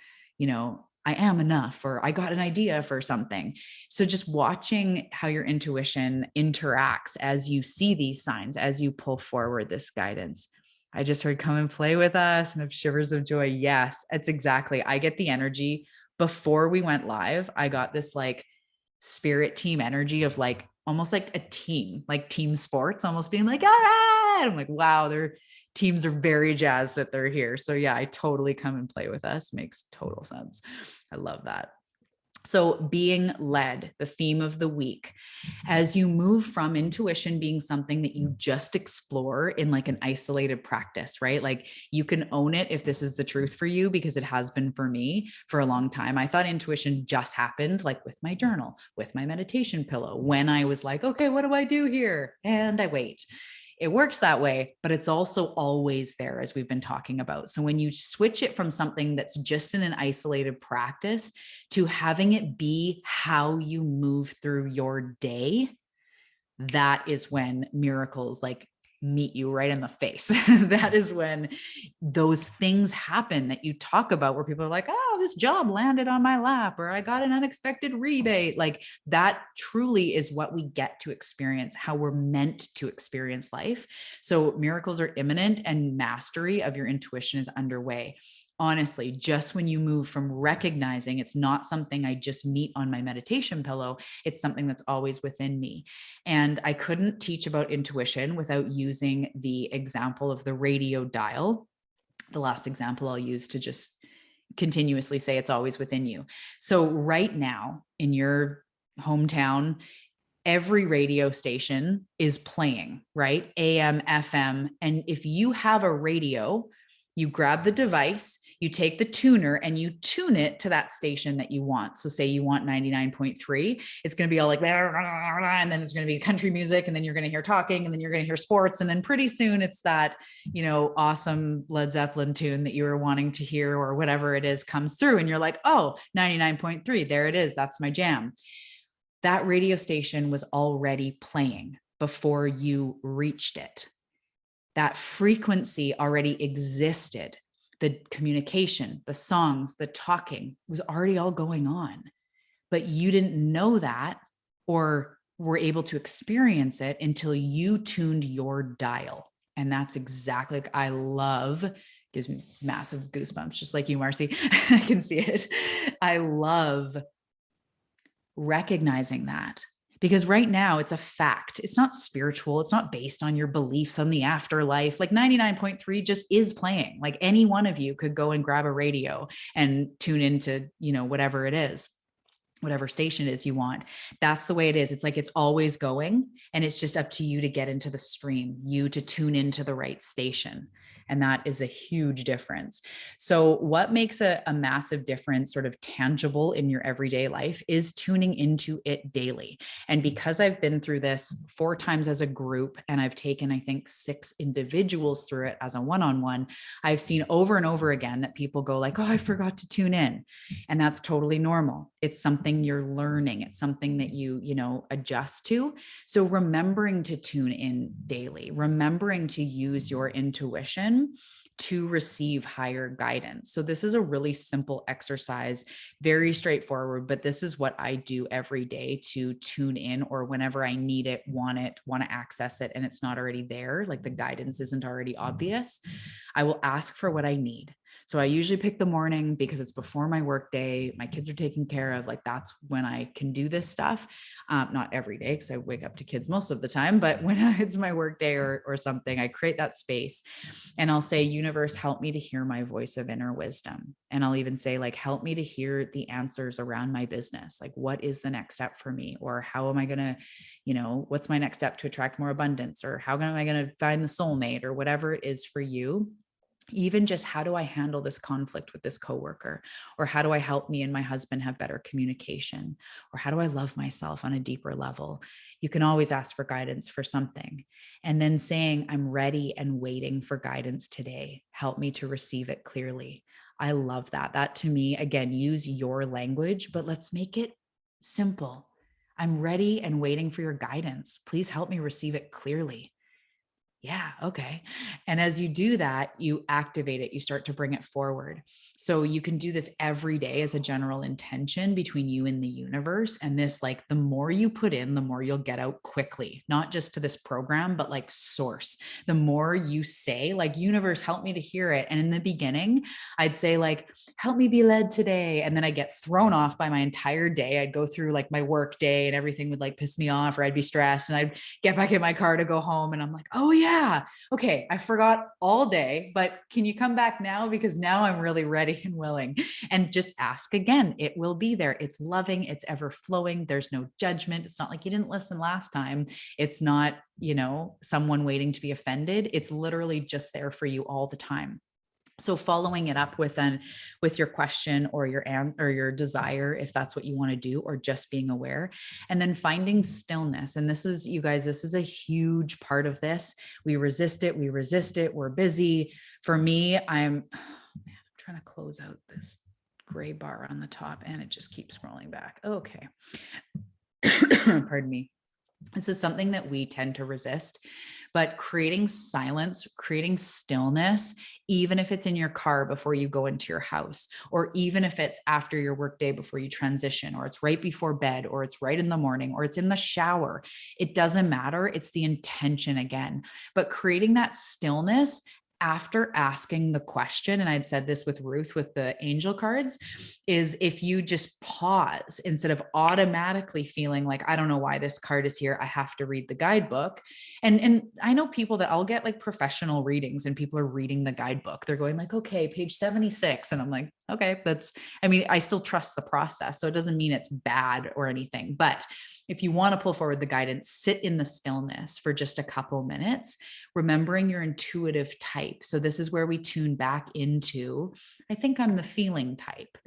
I am enough, or I got an idea for something. So just watching how your intuition interacts as you see these signs, as you pull forward this guidance. I just heard come and play with us and have shivers of joy. Yes, it's exactly. I get the energy before we went live. I got this like spirit team energy of like almost like a team, like team sports, almost being like, all right. I'm like, wow, their teams are very jazzed that they're here. So yeah, I totally come and play with us. Makes total sense. I love that. So, being led, the theme of the week, as you move from intuition being something that you just explore in like an isolated practice, right? Like you can own it if this is the truth for you, because it has been for me for a long time. I thought intuition just happened like with my journal, with my meditation pillow, when I was like, okay, what do I do here? And I wait. It works that way, but it's also always there, as we've been talking about. So when you switch it from something that's just in an isolated practice to having it be how you move through your day, that is when miracles like meet you right in the face. That is when those things happen that you talk about, where people are like, oh, this job landed on my lap, or I got an unexpected rebate. Like that truly is what we get to experience, how we're meant to experience life. So miracles are imminent and mastery of your intuition is underway. Honestly, just when you move from recognizing it's not something I just meet on my meditation pillow, it's something that's always within me. And I couldn't teach about intuition without using the example of the radio dial. The last example I'll use to just continuously say it's always within you. So, right now in your hometown, every radio station is playing, right? AM, FM. And if you have a radio, you grab the device, you take the tuner and you tune it to that station that you want. So say you want 99.3, it's going to be all like, and then it's going to be country music, and then you're going to hear talking, and then you're going to hear sports. And then pretty soon it's that, awesome Led Zeppelin tune that you were wanting to hear, or whatever it is comes through. And you're like, oh, 99.3, there it is. That's my jam. That radio station was already playing before you reached it. That frequency already existed. The communication, the songs, the talking was already all going on, but you didn't know that or were able to experience it until you tuned your dial. And that's exactly like, I love, gives me massive goosebumps, just like you, Marcy. I can see it. I love recognizing that, because right now it's a fact. It's not spiritual. It's not based on your beliefs on the afterlife. Like 99.3 just is playing. Like any one of you could go and grab a radio and tune into, whatever it is, whatever station it is you want. That's the way it is. It's like, it's always going, and it's just up to you to get into the stream, you to tune into the right station. And that is a huge difference. So what makes a massive difference, sort of tangible in your everyday life, is tuning into it daily. And because I've been through this 4 times as a group, and I've taken, I think, 6 individuals through it as a one-on-one, I've seen over and over again that people go like, oh, I forgot to tune in. And that's totally normal. It's something you're learning. It's something that you adjust to. So remembering to tune in daily, remembering to use your intuition to receive higher guidance. So this is a really simple exercise, very straightforward, but this is what I do every day to tune in, or whenever I need it, want to access it, and it's not already there, like the guidance isn't already obvious. I will ask for what I need. So I usually pick the morning because it's before my work day. My kids are taken care of. Like that's when I can do this stuff. Not every day, because I wake up to kids most of the time, but when it's my work day or something, I create that space and I'll say, universe, help me to hear my voice of inner wisdom. And I'll even say, like, help me to hear the answers around my business. Like, what is the next step for me? Or how am I going to, what's my next step to attract more abundance? Or how am I going to find the soulmate, or whatever it is for you? Even just, how do I handle this conflict with this coworker? Or how do I help me and my husband have better communication? Or how do I love myself on a deeper level? You can always ask for guidance for something. And then saying, I'm ready and waiting for guidance today. Help me to receive it clearly. I love that. That to me, again, use your language, but let's make it simple. I'm ready and waiting for your guidance. Please help me receive it clearly. Yeah. Okay. And as you do that, you activate it, you start to bring it forward. So you can do this every day as a general intention between you and the universe. And this, like, the more you put in, the more you'll get out quickly, not just to this program, but like source. The more you say, like, universe, help me to hear it. And in the beginning, I'd say, like, help me be led today. And then I get thrown off by my entire day. I'd go through like my work day and everything would like piss me off, or I'd be stressed and I'd get back in my car to go home. And I'm like, oh yeah, okay, I forgot all day, but can you come back now? Because now I'm really ready and willing. And just ask again. It will be there. It's loving, it's ever flowing. There's no judgment. It's not like you didn't listen last time. It's not, someone waiting to be offended. It's literally just there for you all the time. So following it up with your question or your desire, if that's what you want to do, or just being aware, and then finding stillness. And this is, you guys, this is a huge part of this. We resist it. We're busy. For me, I'm trying to close out this gray bar on the top and it just keeps scrolling back. Okay. Pardon me. This is something that we tend to resist, but creating silence, creating stillness, even if it's in your car before you go into your house, or even if it's after your workday before you transition, or it's right before bed, or it's right in the morning, or it's in the shower, it doesn't matter. It's the intention again, but creating that stillness after asking the question, and I'd said this with Ruth with the angel cards, is if you just pause instead of automatically feeling like, I don't know why this card is here, I have to read the guidebook. And I know people that I'll get like professional readings and people are reading the guidebook. They're going like, okay, page 76. And I'm like, okay, I still trust the process. So it doesn't mean it's bad or anything, but if you want to pull forward the guidance, sit in the stillness for just a couple minutes, remembering your intuitive type. So this is where we tune back into, I think I'm the feeling type.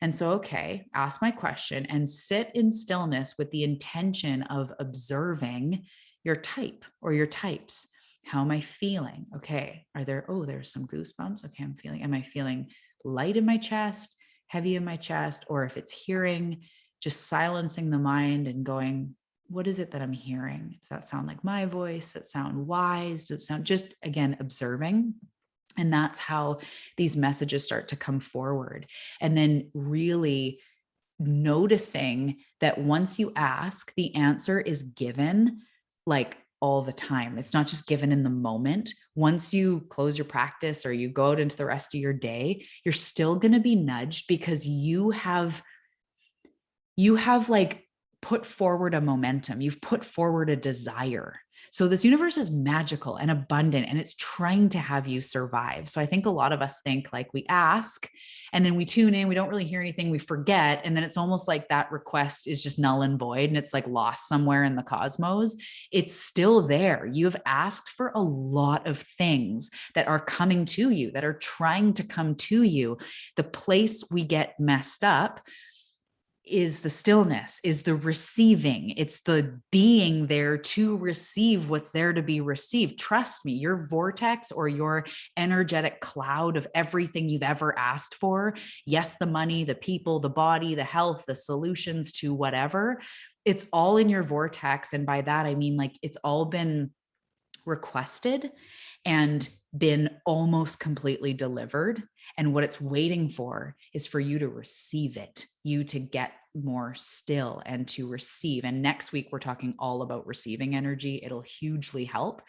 And so, okay, ask my question and sit in stillness with the intention of observing your type or your types. How am I feeling? Okay. There's some goosebumps. Okay. Am I feeling light in my chest, heavy in my chest? Or if it's hearing, just silencing the mind and going, what is it that I'm hearing? Does that sound like my voice? Does it sound wise? Does it sound, just again, observing? And that's how these messages start to come forward. And then really noticing that once you ask, the answer is given like all the time. It's not just given in the moment. Once you close your practice or you go out into the rest of your day, you're still going to be nudged because you have like put forward a momentum. You've put forward a desire. So this universe is magical and abundant, and it's trying to have you survive. So I think a lot of us think like we ask and then we tune in, we don't really hear anything, we forget. And then it's almost like that request is just null and void and it's like lost somewhere in the cosmos. It's still there. You have asked for a lot of things that are coming to you, that are trying to come to you. The place we get messed up is the stillness, is the receiving. It's the being there to receive what's there to be received. Trust me, your vortex or your energetic cloud of everything you've ever asked for, yes, the money, the people, the body, the health, the solutions to whatever, it's all in your vortex. And by that, I mean, like, it's all been requested and been almost completely delivered. And what it's waiting for is for you to receive it, you to get more still and to receive. And next week, we're talking all about receiving energy. It'll hugely help.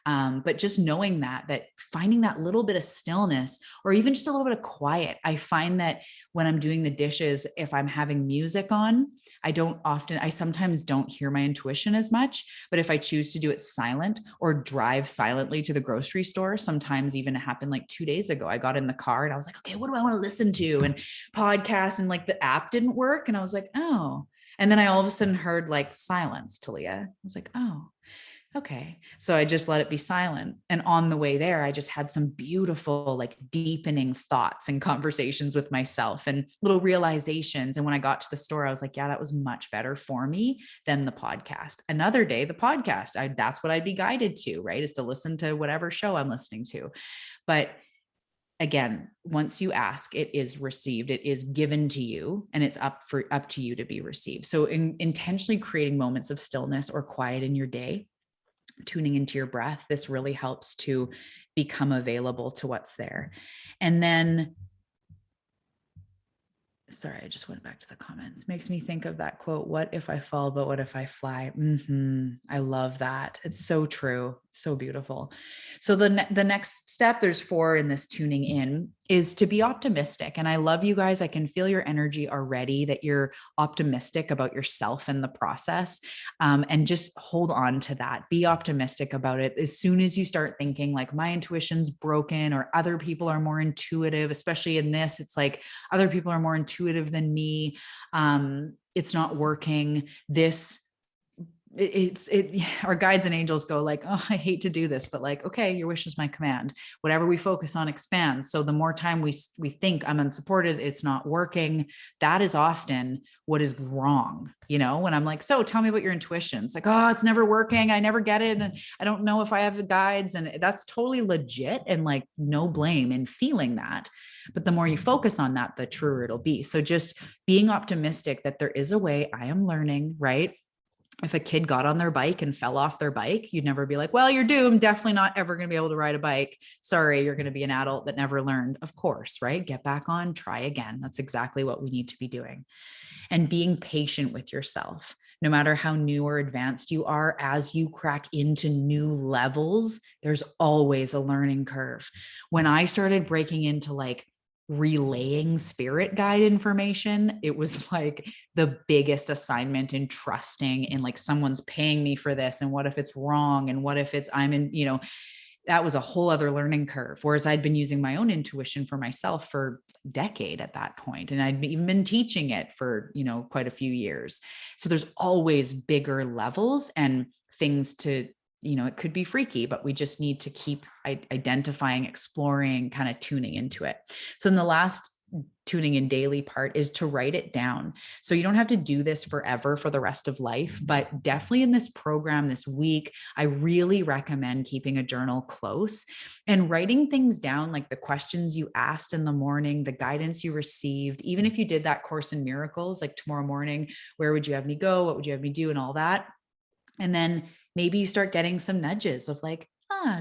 But just knowing that finding that little bit of stillness or even just a little bit of quiet. I find that when I'm doing the dishes, if I'm having music on, I sometimes don't hear my intuition as much, but if I choose to do it silent or drive silently to the grocery store, sometimes even it happened like 2 days ago, I got in the car and I was like, okay, what do I want to listen to? And podcasts, and like the app didn't work. And I was like, oh, and then I all of a sudden heard like silence, Talia. I was like, oh, okay. So I just let it be silent. And on the way there, I just had some beautiful, like deepening thoughts and conversations with myself and little realizations. And when I got to the store, I was like, yeah, that was much better for me than the podcast. Another day, the podcast, that's what I'd be guided to, right? Is to listen to whatever show I'm listening to. But again, once you ask, it is received, it is given to you, and it's up to you to be received. So intentionally creating moments of stillness or quiet in your day. tuning into your breath, this really helps to become available to what's there. And then, sorry, I just went back to the comments. Makes me think of that quote, what if I fall, but what if I fly? I love that. It's so true. So beautiful. So the next step, there's 4 in this tuning in, is to be optimistic. And I love you guys. I can feel your energy already, that you're optimistic about yourself and the process. And just hold on to that. Be optimistic about it. As soon as you start thinking like my intuition's broken, or other people are more intuitive, especially in this, it's like other people are more intuitive than me. It's not working. Our guides and angels go like, oh, I hate to do this, but like, okay, your wish is my command. Whatever we focus on expands. So the more time we think I'm unsupported, it's not working, that is often what is wrong. When I'm like, so tell me about your intuition. It's like, oh, it's never working. I never get it. And I don't know if I have the guides. And that's totally legit, and like no blame in feeling that. But the more you focus on that, the truer it'll be. So just being optimistic that there is a way. I am learning, right? If a kid got on their bike and fell off their bike, you'd never be like, well, you're doomed. Definitely not ever going to be able to ride a bike. Sorry, you're going to be an adult that never learned. Of course, right? Get back on, try again. That's exactly what we need to be doing. And being patient with yourself, no matter how new or advanced you are, as you crack into new levels, there's always a learning curve. When I started breaking into like relaying spirit guide information, it was like the biggest assignment in trusting in like someone's paying me for this, and what if it's wrong, and what if it's that was a whole other learning curve. Whereas I'd been using my own intuition for myself for a decade at that point, and I'd even been teaching it for quite a few years. So there's always bigger levels and things to it could be freaky, but we just need to keep identifying, exploring, kind of tuning into it. So in the last tuning in daily part is to write it down. So you don't have to do this forever for the rest of life, but definitely in this program this week, I really recommend keeping a journal close and writing things down, like the questions you asked in the morning, the guidance you received. Even if you did that Course in Miracles, like tomorrow morning, where would you have me go? What would you have me do? And all that. And then maybe you start getting some nudges of like,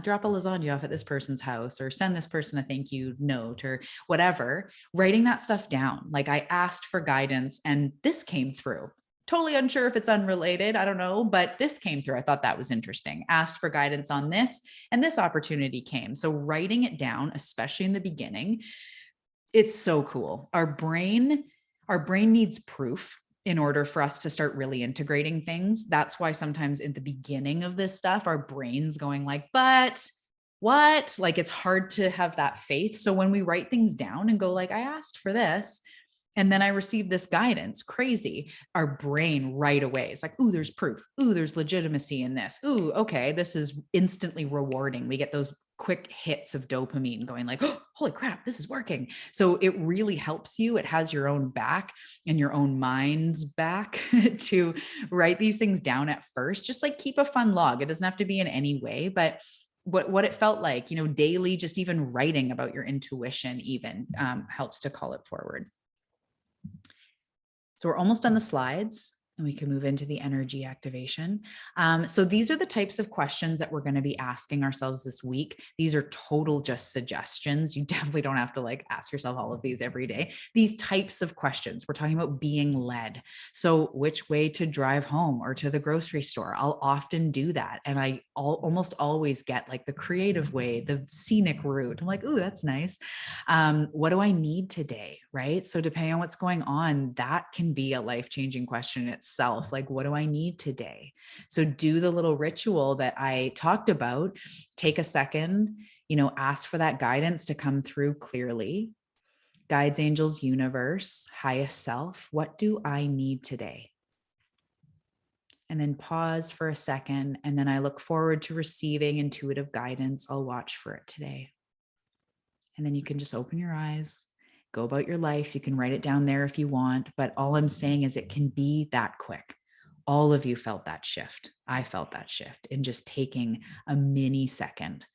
drop a lasagna off at this person's house, or send this person a thank you note, or whatever. Writing that stuff down. Like, I asked for guidance and this came through. Totally unsure if it's unrelated. I don't know, but this came through. I thought that was interesting. Asked for guidance on this, and this opportunity came. So writing it down, especially in the beginning, it's so cool. Our brain needs proof in order for us to start really integrating things. That's why sometimes in the beginning of this stuff, our brain's going like, but what? Like, it's hard to have that faith. So when we write things down and go like, I asked for this, and then I received this guidance, crazy. Our brain right away is like, ooh, there's proof. Ooh, there's legitimacy in this. Ooh, okay, this is instantly rewarding. We get those quick hits of dopamine going like, oh, holy crap, this is working. So it really helps you. It has your own back and your own mind's back to write these things down at first. Just like keep a fun log. It doesn't have to be in any way, but what it felt like, daily, just even writing about your intuition even helps to call it forward. So we're almost on the slides, and we can move into the energy activation. So these are the types of questions that we're going to be asking ourselves this week. These are total just suggestions. You definitely don't have to like ask yourself all of these every day. These types of questions, we're talking about being led. So which way to drive home or to the grocery store? I'll often do that. And I almost always get like the creative way, the scenic route. I'm like, ooh, that's nice. What do I need today? Right? So depending on what's going on, that can be a life-changing question in itself. Like, what do I need today? So do the little ritual that I talked about. Take a second, ask for that guidance to come through clearly. Guides, angels, universe, highest self, what do I need today? And then pause for a second. And then I look forward to receiving intuitive guidance. I'll watch for it today. And then you can just open your eyes, go about your life. You can write it down there if you want, but all I'm saying is it can be that quick. All of you felt that shift. I felt that shift in just taking a mini second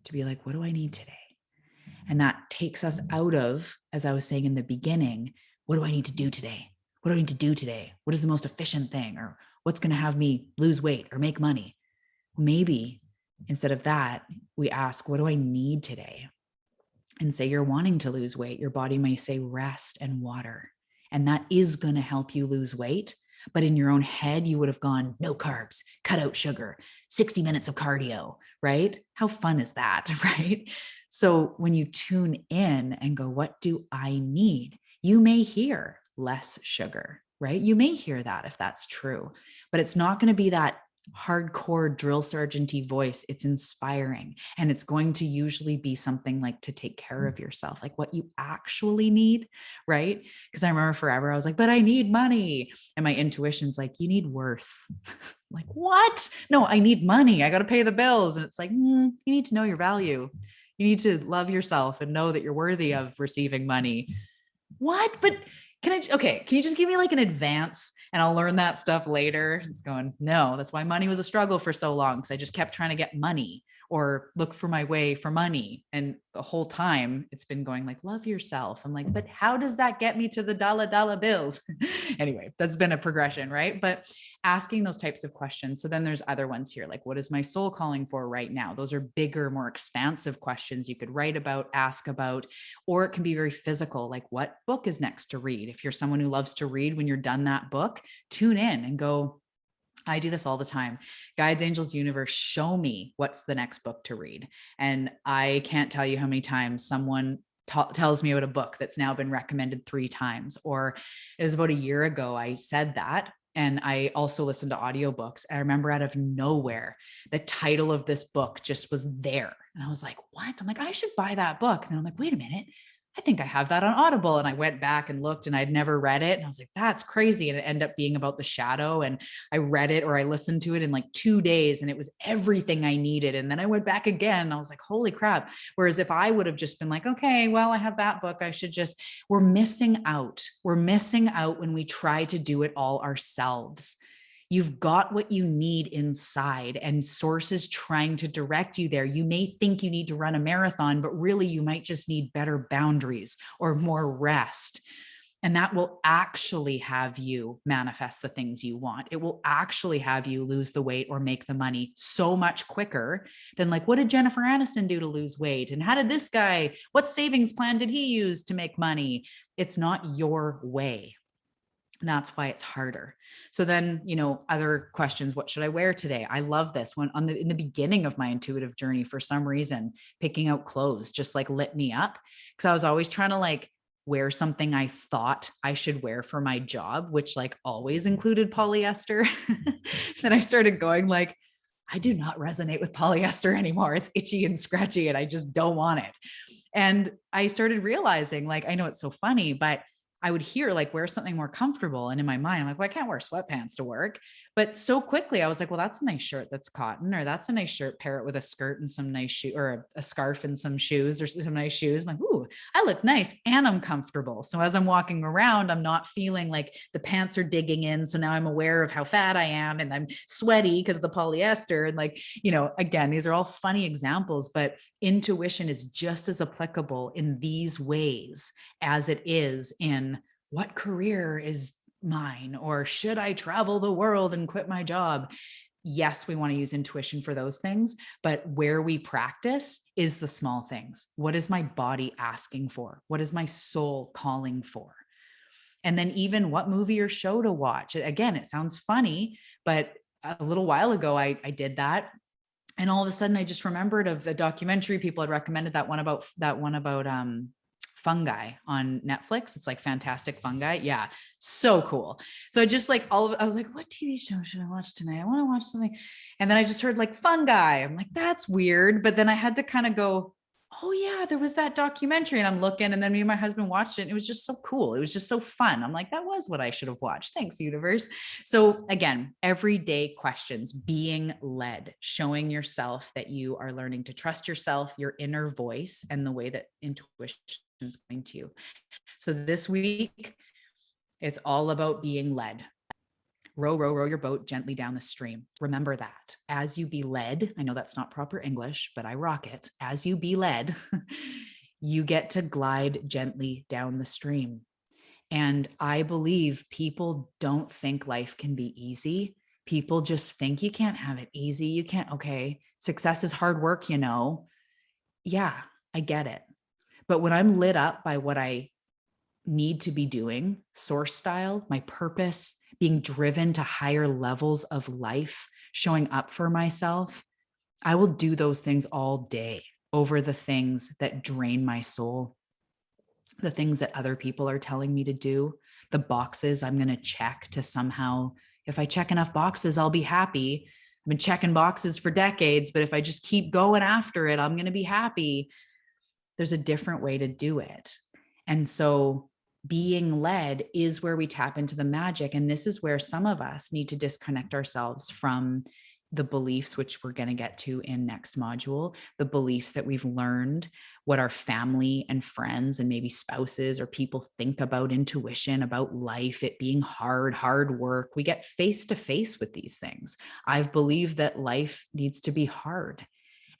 to be like, what do I need today? And that takes us out of, as I was saying in the beginning, what do I need to do today? What do I need to do today? What is the most efficient thing? Or what's going to have me lose weight or make money? maybe instead of that, we ask, what do I need today? And say you're wanting to lose weight. Your body may say rest and water. And that is going to help you lose weight. But in your own head, you would have gone, no carbs, cut out sugar, 60 minutes of cardio, right? How fun is that, right? So when you tune in and go, what do I need? You may hear less sugar, right? You may hear that if that's true, but it's not going to be that hardcore drill sergeant-y voice. It's inspiring. And it's going to usually be something like to take care of yourself, like what you actually need, right? Because I remember forever, I was like, but I need money. And my intuition's like, you need worth. Like, what? No, I need money. I got to pay the bills. And it's like, you need to know your value. You need to love yourself and know that you're worthy of receiving money. What? But can you just give me like an advance and I'll learn that stuff later? It's going, no, that's why money was a struggle for so long. Because I just kept trying to get money or look for my way for money. And the whole time it's been going like, love yourself. I'm like, but how does that get me to the dollar bills? Anyway, that's been a progression, right? But asking those types of questions. So then there's other ones here, like, what is my soul calling for right now? Those are bigger, more expansive questions you could write about, ask about, or it can be very physical, like what book is next to read? If you're someone who loves to read, when you're done that book, tune in and go, I do this all the time. Guides, Angels, Universe, show me what's the next book to read. And I can't tell you how many times someone tells me about a book that's now been recommended 3 times. Or it was about a year ago, I said that. And I also listened to audiobooks. I remember out of nowhere, the title of this book just was there. And I was like, what? I'm like, I should buy that book. And then I'm like, wait a minute. I think I have that on Audible. And I went back and looked and I'd never read it. And I was like, that's crazy. And it ended up being about the shadow. And I read it, or I listened to it in like 2 days, and it was everything I needed. And then I went back again and I was like, holy crap. Whereas if I would have just been like, okay, well, I have that book, I should just, we're missing out. We're missing out when we try to do it all ourselves. You've got what you need inside, and source is trying to direct you there. You may think you need to run a marathon, but really you might just need better boundaries or more rest. And that will actually have you manifest the things you want. It will actually have you lose the weight or make the money so much quicker than like, what did Jennifer Aniston do to lose weight? And how did this guy, what savings plan did he use to make money? It's not your way. And that's why it's harder. So then, other questions, what should I wear today? I love this one in the beginning of my intuitive journey. For some reason, picking out clothes just like lit me up, because I was always trying to like wear something I thought I should wear for my job, which like always included polyester. Then I started going like, I do not resonate with polyester anymore. It's itchy and scratchy and I just don't want it. And I started realizing, like, I know it's so funny, but I would hear like, wear something more comfortable. And in my mind, I'm like, well, I can't wear sweatpants to work. But so quickly I was like, well, that's a nice shirt that's cotton, or that's a nice shirt, pair it with a skirt and some nice shoe, or a scarf and some shoes, or some nice shoes. I'm like, ooh, I look nice and I'm comfortable. So as I'm walking around, I'm not feeling like the pants are digging in. So now I'm aware of how fat I am and I'm sweaty because of the polyester. And like, again, these are all funny examples, but intuition is just as applicable in these ways as it is in what career is mine, or should I travel the world and quit my job? Yes, we want to use intuition for those things, but where we practice is the small things. What is my body asking for? What is my soul calling for? And then even what movie or show to watch. Again, it sounds funny, but a little while ago, I did that. And all of a sudden I just remembered of the documentary people had recommended, that one about fungi on Netflix. It's like Fantastic Fungi. Yeah. So cool. So I just like I was like, what TV show should I watch tonight? I want to watch something. And then I just heard like fungi. I'm like, that's weird. But then I had to kind of go, oh yeah, there was that documentary, and I'm looking, and then me and my husband watched it. And it was just so cool. It was just so fun. I'm like, that was what I should have watched. Thanks, universe. So again, everyday questions, being led, showing yourself that you are learning to trust yourself, your inner voice, and the way that intuition is going to you. So this week, it's all about being led. Row, row, row your boat gently down the stream. Remember that as you be led, I know that's not proper English, but I rock it. As you be led, you get to glide gently down the stream. And I believe people don't think life can be easy People just think you can't have it easy. You can't, okay, success is hard work, you know. Yeah, I get it. But when I'm lit up by what I need to be doing, source style, my purpose, being driven to higher levels of life, showing up for myself, I will do those things all day over the things that drain my soul, the things that other people are telling me to do, the boxes I'm going to check to somehow, if I check enough boxes, I'll be happy. I've been checking boxes for decades, but if I just keep going after it, I'm going to be happy. There's a different way to do it. And so being led is where we tap into the magic. And this is where some of us need to disconnect ourselves from the beliefs, which we're going to get to in next module, the beliefs that we've learned, what our family and friends and maybe spouses or people think about intuition, about life, it being hard work. We get face to face with these things. I've believed that life needs to be hard.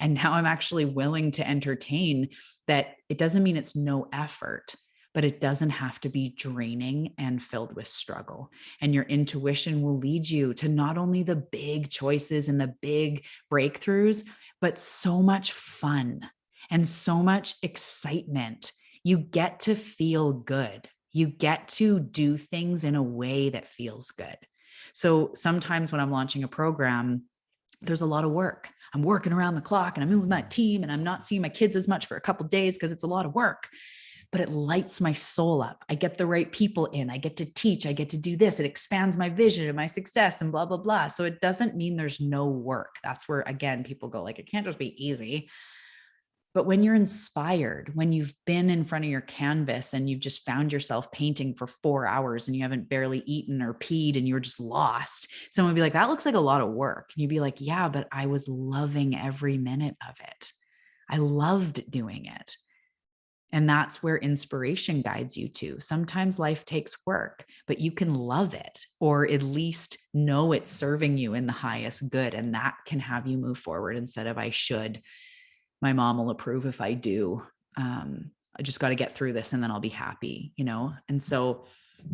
And now I'm actually willing to entertain that it doesn't mean it's no effort, but it doesn't have to be draining and filled with struggle. And your intuition will lead you to not only the big choices and the big breakthroughs, but so much fun and so much excitement. You get to feel good. You get to do things in a way that feels good. So sometimes when I'm launching a program, there's a lot of work. I'm working around the clock and I'm in with my team and I'm not seeing my kids as much for a couple of days because it's a lot of work, but it lights my soul up. I get the right people in, I get to teach, I get to do this. It expands my vision and my success and blah, blah, blah. So it doesn't mean there's no work. That's where, again, people go like, it can't just be easy. But when you're inspired, when you've been in front of your canvas and you've just found yourself painting for 4 hours and you haven't barely eaten or peed and you're just lost, someone would be like, that looks like a lot of work. And you'd be like, yeah, but I was loving every minute of it. I loved doing it. And that's where inspiration guides you to. Sometimes life takes work, but you can love it or at least know it's serving you in the highest good. And that can have you move forward instead of I should. My mom will approve if I do. I just got to get through this and then I'll be happy, you know? And so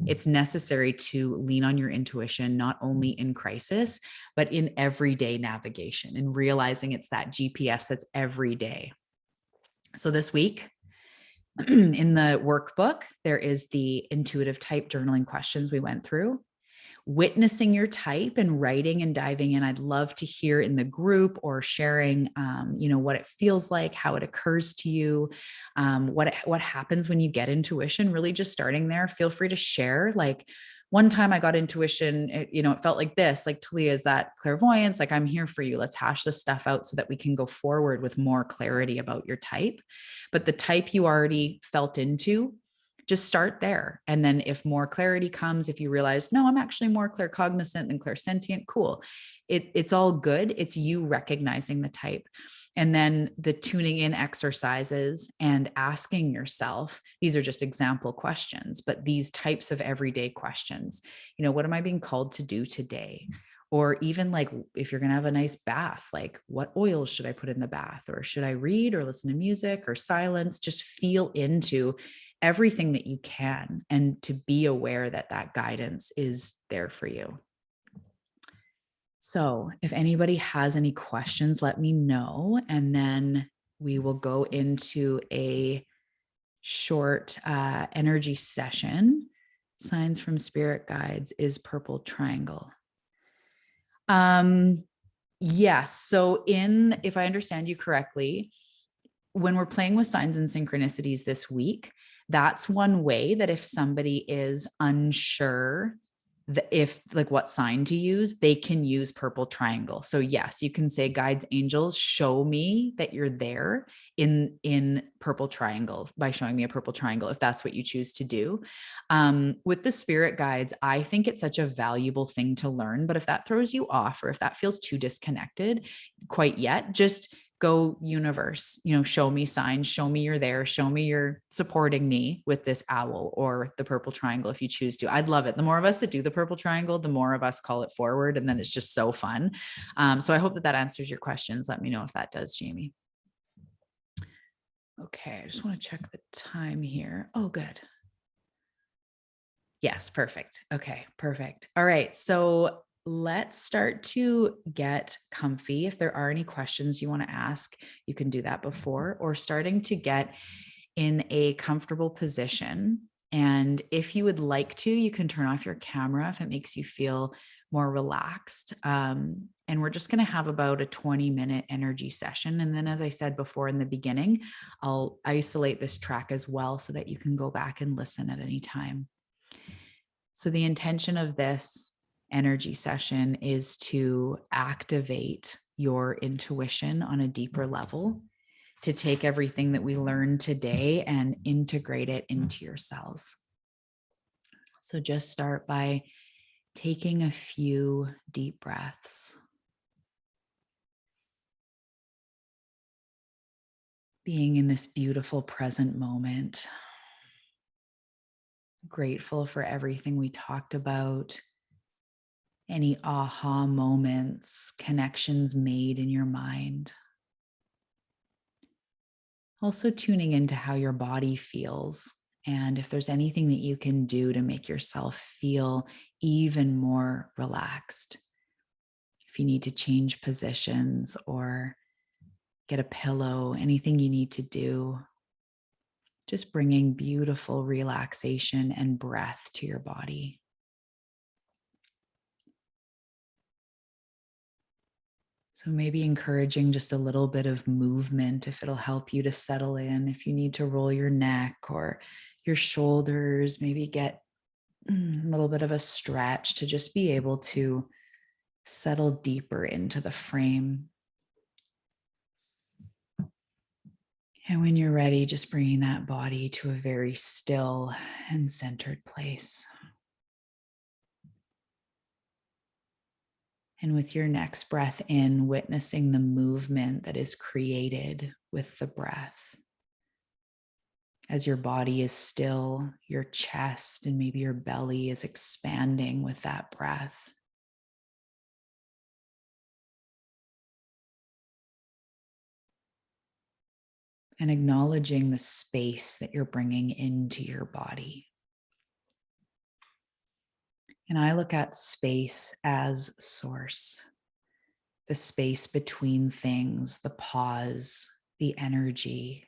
it's necessary to lean on your intuition, not only in crisis, but in everyday navigation and realizing it's that GPS that's every day. So this week, in the workbook, there is the intuitive type journaling questions we went through. Witnessing your type and writing and diving in. I'd love to hear in the group or sharing, what it feels like, how it occurs to you, what happens when you get intuition. Really, just starting there. Feel free to share. Like one time I got intuition, it felt like this. Like Talia, is that clairvoyance? Like I'm here for you. Let's hash this stuff out so that we can go forward with more clarity about your type. But the type you already felt into, just start there. And then if more clarity comes, if you realize, no, I'm actually more claircognizant than clairsentient, cool. It's all good. It's you recognizing the type. And then the tuning in exercises and asking yourself, these are just example questions, but these types of everyday questions, what am I being called to do today? Or even like, if you're going to have a nice bath, like what oils should I put in the bath? Or should I read or listen to music or silence? Just feel into everything that you can and to be aware that that guidance is there for you. So if anybody has any questions, let me know. And then we will go into a short energy session. Signs from spirit guides is purple triangle. Yes. So if I understand you correctly, when we're playing with signs and synchronicities this week, that's one way that if somebody is unsure if like what sign to use, they can use purple triangle. So yes, you can say, guides, angels, show me that you're there in purple triangle by showing me a purple triangle, if that's what you choose to do. With the spirit guides, I think it's such a valuable thing to learn, but if that throws you off or if that feels too disconnected quite yet, just go universe, show me signs, show me you're there, show me you're supporting me with this owl or the purple triangle if you choose to. I'd love it. The more of us that do the purple triangle, the more of us call it forward. And then it's just so fun. So I hope that answers your questions. Let me know if that does, Jamie. Okay. I just want to check the time here. Oh, good. Yes. Perfect. Okay. Perfect. All right. So let's start to get comfy. If there are any questions you want to ask, you can do that before, or starting to get in a comfortable position. And if you would like to, you can turn off your camera if it makes you feel more relaxed. And we're just going to have about a 20-minute energy session. And then, as I said before in the beginning, I'll isolate this track as well so that you can go back and listen at any time. So the intention of this energy session is to activate your intuition on a deeper level, to take everything that we learned today and integrate it into your cells. So just start by taking a few deep breaths. Being in this beautiful present moment. Grateful for everything we talked about. Any aha moments, connections made in your mind. Also tuning into how your body feels, and if there's anything that you can do to make yourself feel even more relaxed. If you need to change positions or get a pillow, anything you need to do, just bringing beautiful relaxation and breath to your body. So maybe encouraging just a little bit of movement if it'll help you to settle in. If you need to roll your neck or your shoulders, maybe get a little bit of a stretch to just be able to settle deeper into the frame. And when you're ready, just bringing that body to a very still and centered place. And with your next breath in, witnessing the movement that is created with the breath. As your body is still, your chest and maybe your belly is expanding with that breath. And acknowledging the space that you're bringing into your body. And I look at space as source, the space between things, the pause, the energy.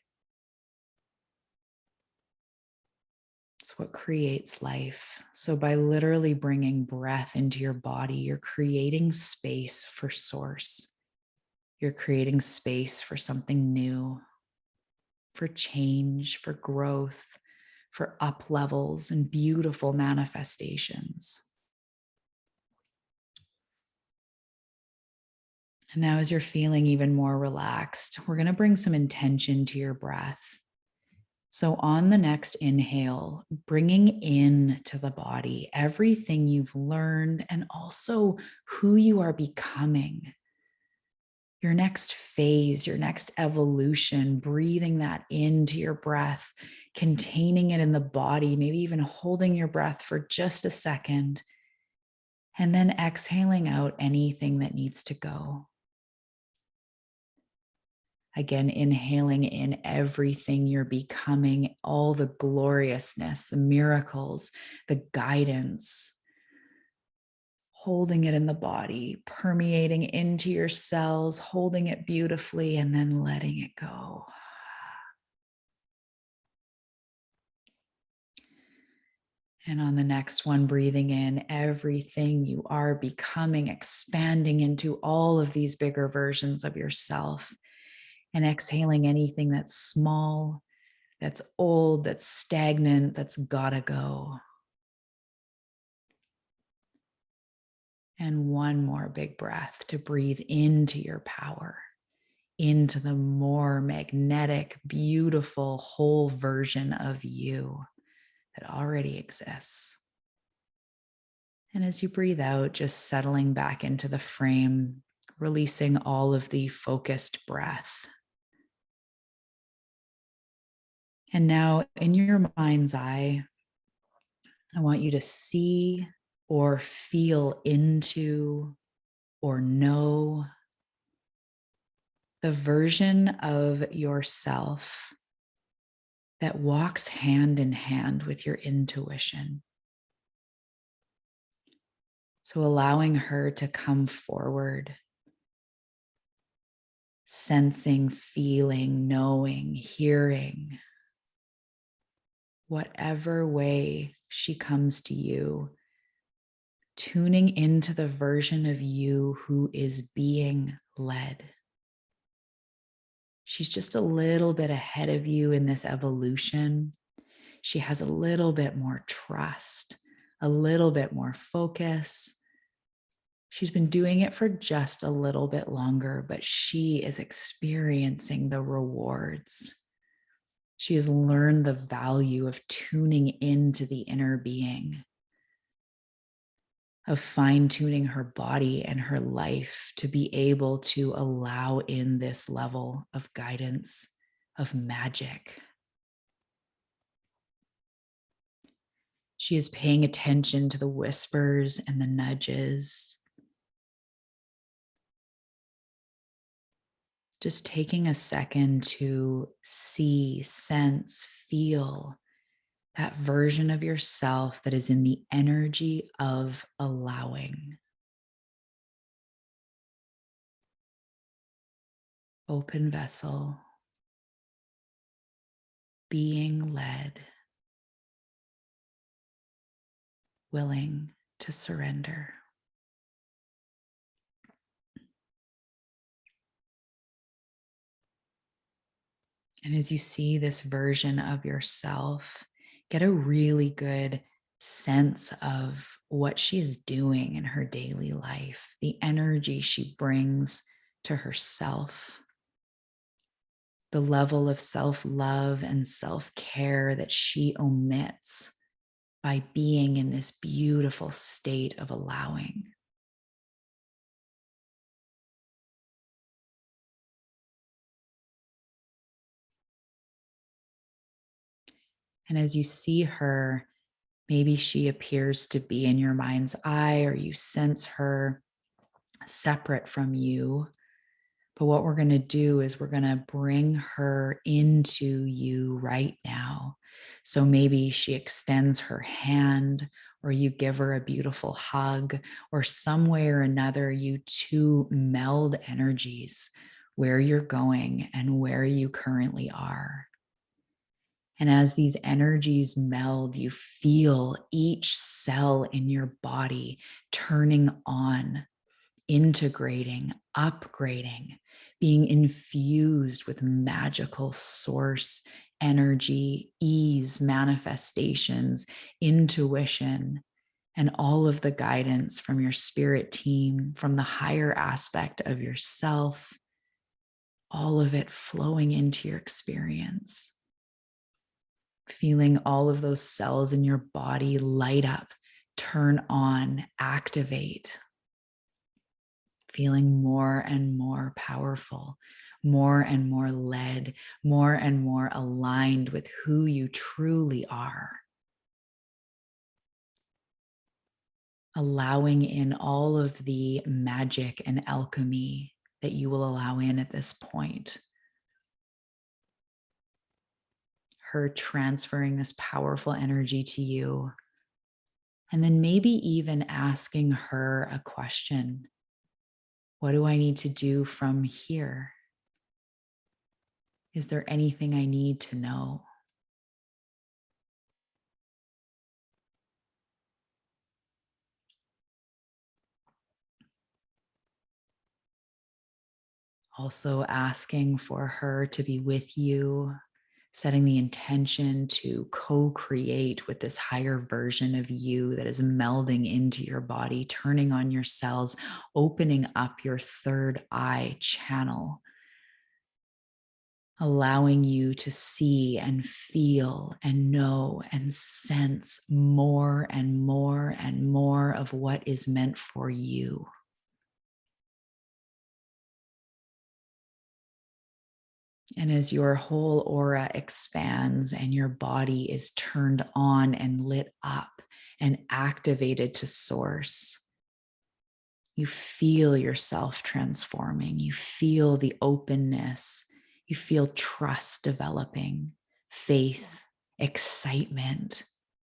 It's what creates life. So by literally bringing breath into your body, you're creating space for source. You're creating space for something new, for change, for growth, for up levels and beautiful manifestations. And now, as you're feeling even more relaxed, we're going to bring some intention to your breath. So on the next inhale, bringing in to the body everything you've learned and also who you are becoming. Your next phase, your next evolution, breathing that into your breath, containing it in the body, maybe even holding your breath for just a second, and then exhaling out anything that needs to go. Again, inhaling in everything you're becoming, all the gloriousness, the miracles, the guidance, holding it in the body, permeating into your cells, holding it beautifully, and then letting it go. And on the next one, breathing in everything you are becoming, expanding into all of these bigger versions of yourself. And exhaling anything that's small, that's old, that's stagnant, that's gotta go. And one more big breath to breathe into your power, into the more magnetic, beautiful, whole version of you that already exists. And as you breathe out, just settling back into the frame, releasing all of the focused breath. And now in your mind's eye, I want you to see or feel into or know the version of yourself that walks hand in hand with your intuition. So allowing her to come forward, sensing, feeling, knowing, hearing, whatever way she comes to you, tuning into the version of you who is being led. She's just a little bit ahead of you in this evolution. She has a little bit more trust, a little bit more focus. She's been doing it for just a little bit longer, but she is experiencing the rewards. She has learned the value of tuning into the inner being, of fine-tuning her body and her life to be able to allow in this level of guidance, of magic. She is paying attention to the whispers and the nudges. Just taking a second to see, sense, feel that version of yourself that is in the energy of allowing. Open vessel, being led, willing to surrender. And as you see this version of yourself, get a really good sense of what she is doing in her daily life, the energy she brings to herself, the level of self-love and self-care that she omits by being in this beautiful state of allowing. And as you see her, maybe she appears to be in your mind's eye, or you sense her separate from you. But what we're going to do is we're going to bring her into you right now. So maybe she extends her hand, or you give her a beautiful hug, or some way or another, you two meld energies where you're going and where you currently are. And as these energies meld, you feel each cell in your body turning on, integrating, upgrading, being infused with magical source energy, ease, manifestations, intuition, and all of the guidance from your spirit team, from the higher aspect of yourself, all of it flowing into your experience. Feeling all of those cells in your body light up, turn on, activate. Feeling more and more powerful, more and more led, more and more aligned with who you truly are. Allowing in all of the magic and alchemy that you will allow in at this point. Her transferring this powerful energy to you. And then maybe even asking her a question. What do I need to do from here? Is there anything I need to know? Also asking for her to be with you, setting the intention to co-create with this higher version of you that is melding into your body, turning on your cells, opening up your third eye channel, allowing you to see and feel and know and sense more and more and more of what is meant for you. And as your whole aura expands and your body is turned on and lit up and activated to source, you feel yourself transforming. You feel the openness. You feel trust developing, faith, excitement,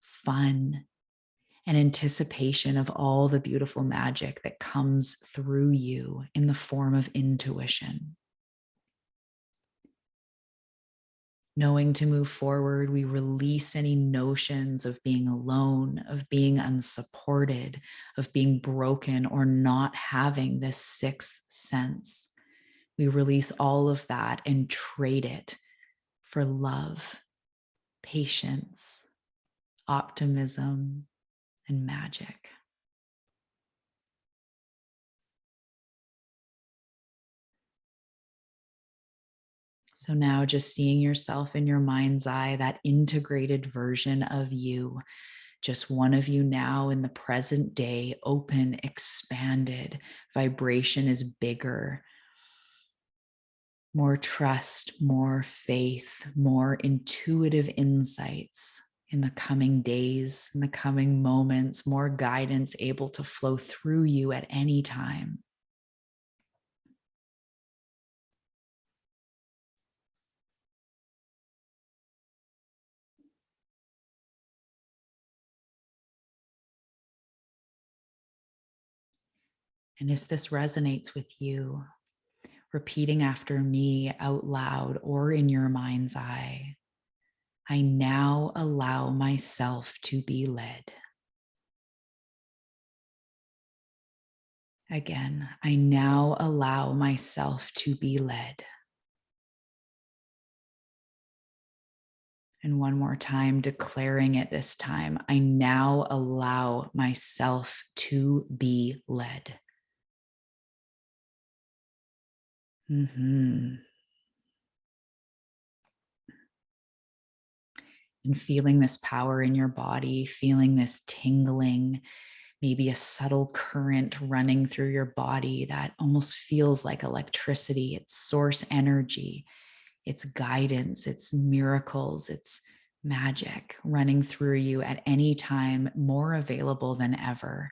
fun. and anticipation of all the beautiful magic that comes through you in the form of intuition. Knowing to move forward, we release any notions of being alone, of being unsupported, of being broken, or not having this sixth sense. We release all of that and trade it for love, patience, optimism, and magic. So now just seeing yourself in your mind's eye, that integrated version of you, just one of you now in the present day, open, expanded, vibration is bigger, more trust, more faith, more intuitive insights in the coming days, in the coming moments, more guidance able to flow through you at any time. And if this resonates with you, repeating after me out loud or in your mind's eye, I now allow myself to be led. Again, I now allow myself to be led. And one more time, declaring it this time, I now allow myself to be led. And feeling this power in your body, feeling this tingling, maybe a subtle current running through your body that almost feels like electricity. It's source energy, it's guidance, it's miracles, it's magic running through you at any time, more available than ever,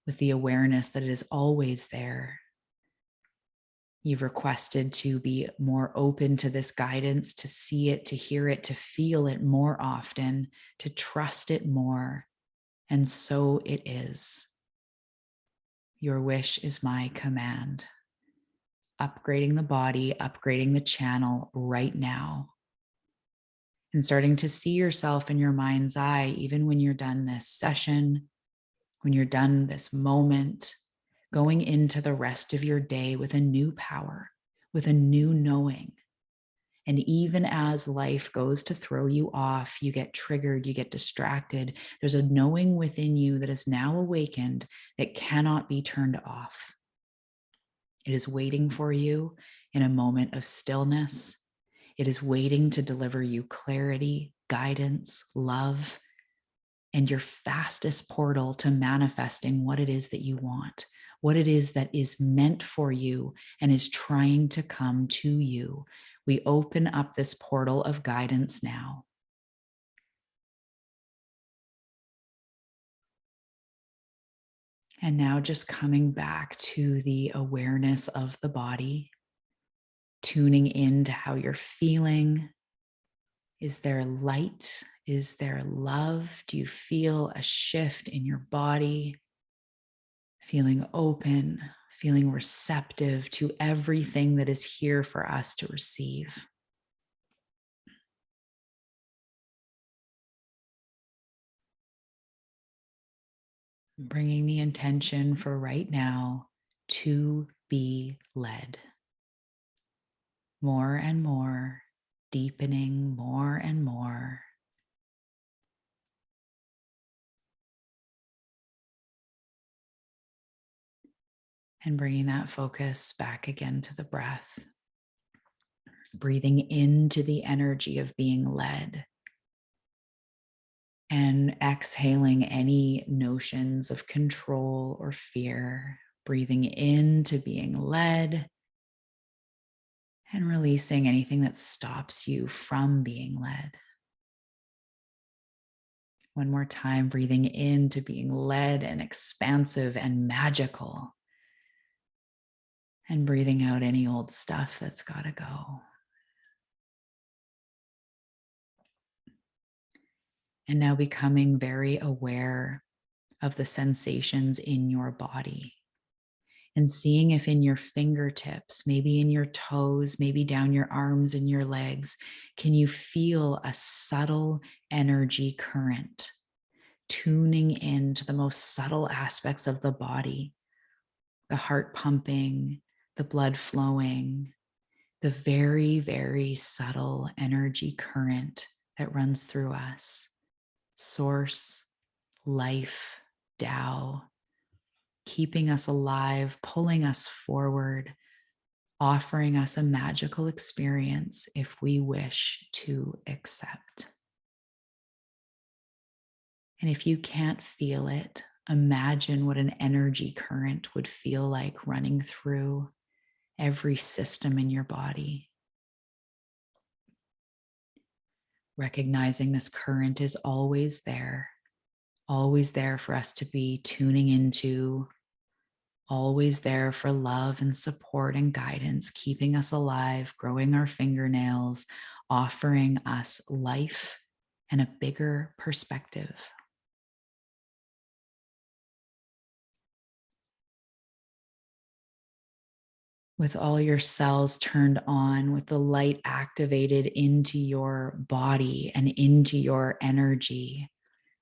with the awareness that it is always there. You've requested to be more open to this guidance, to see it, to hear it, to feel it more often, to trust it more. And so it is. Your wish is my command. Upgrading the body, upgrading the channel right now. And starting to see yourself in your mind's eye, even when you're done this session, when you're done this moment, going into the rest of your day with a new power, with a new knowing. And even as life goes to throw you off, you get triggered, you get distracted, there's a knowing within you that is now awakened that cannot be turned off. It is waiting for you in a moment of stillness. It is waiting to deliver you clarity, guidance, love, and your fastest portal to manifesting what it is that you want, what it is that is meant for you and is trying to come to you. We open up this portal of guidance now. And now just coming back to the awareness of the body, tuning into how you're feeling. Is there light? Is there love? Do you feel a shift in your body? Feeling open, feeling receptive to everything that is here for us to receive. Bringing the intention for right now to be led. More and more, deepening more and more. And bringing that focus back again to the breath. Breathing into the energy of being led. And exhaling any notions of control or fear. Breathing into being led. And releasing anything that stops you from being led. One more time, breathing into being led and expansive and magical. And breathing out any old stuff that's got to go. And now becoming very aware of the sensations in your body. And seeing if in your fingertips, maybe in your toes, maybe down your arms and your legs, can you feel a subtle energy current tuning into the most subtle aspects of the body, the heart pumping, the blood flowing, the very, very subtle energy current that runs through us. Source, life, Tao, keeping us alive, pulling us forward, offering us a magical experience if we wish to accept. And if you can't feel it, imagine what an energy current would feel like running through every system in your body. Recognizing this current is always there for us to be tuning into, always there for love and support and guidance, keeping us alive, growing our fingernails, offering us life and a bigger perspective. With all your cells turned on, with the light activated into your body and into your energy,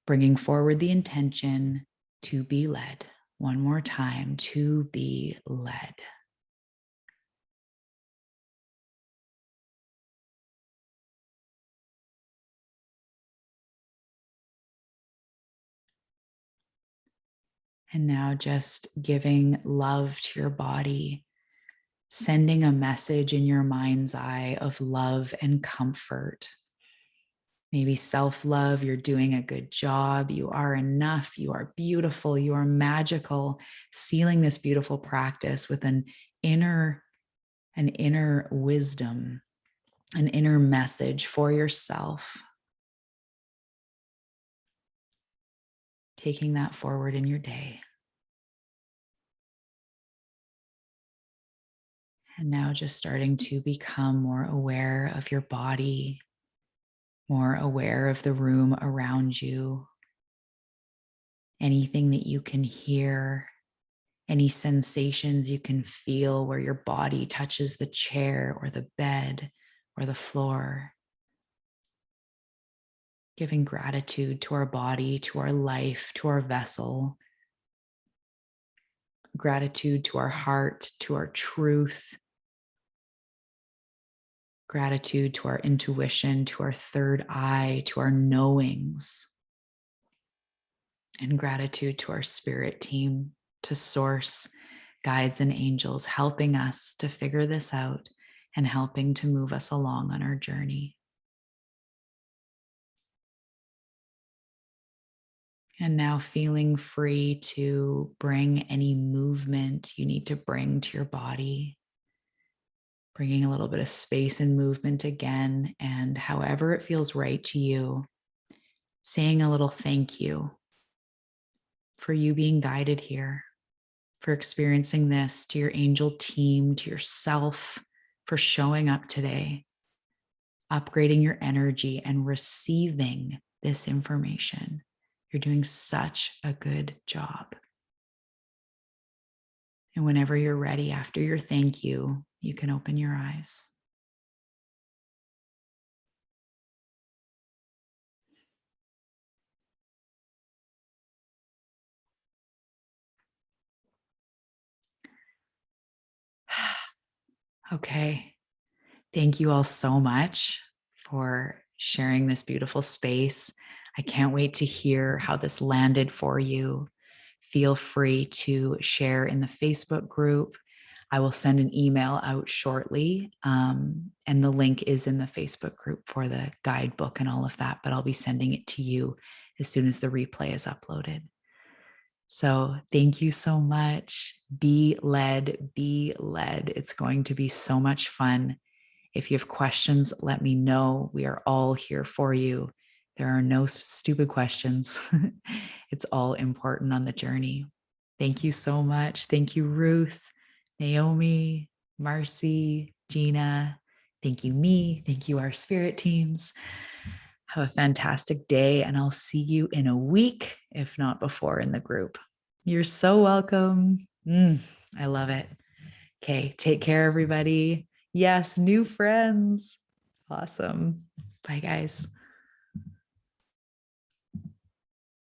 bringing forward the intention to be led. One more time, to be led. And now just giving love to your body, sending a message in your mind's eye of love and comfort. Maybe self-love, you're doing a good job, you are enough, you are beautiful, you are magical, sealing this beautiful practice with an inner wisdom, an inner message for yourself. Taking that forward in your day. And now just starting to become more aware of your body, more aware of the room around you, anything that you can hear, any sensations you can feel where your body touches the chair or the bed or the floor. Giving gratitude to our body, to our life, to our vessel. Gratitude to our heart, to our truth. Gratitude to our intuition, to our third eye, to our knowings. And gratitude to our spirit team, to source, guides, and angels, helping us to figure this out and helping to move us along on our journey. And now feeling free to bring any movement you need to bring to your body. Bringing a little bit of space and movement again, and however it feels right to you, saying a little thank you for you being guided here, for experiencing this, to your angel team, to yourself, for showing up today, upgrading your energy and receiving this information. You're doing such a good job. And whenever you're ready, after your thank you, you can open your eyes. Okay. Thank you all so much for sharing this beautiful space. I can't wait to hear how this landed for you. Feel free to share in the Facebook group. I will send an email out shortly, and the link is in the Facebook group for the guidebook and all of that, but I'll be sending it to you as soon as the replay is uploaded. So thank you so much. Be led, be led. It's going to be so much fun. If you have questions, let me know. We are all here for you. There are no stupid questions. It's all important on the journey. Thank you so much. Thank you, Ruth, Naomi, Marcy, Gina. Thank you, me. Thank you, our spirit teams. Have a fantastic day, and I'll see you in a week, if not before, in the group. You're so welcome. I love it. Okay, take care, everybody. Yes, new friends. Awesome. Bye, guys.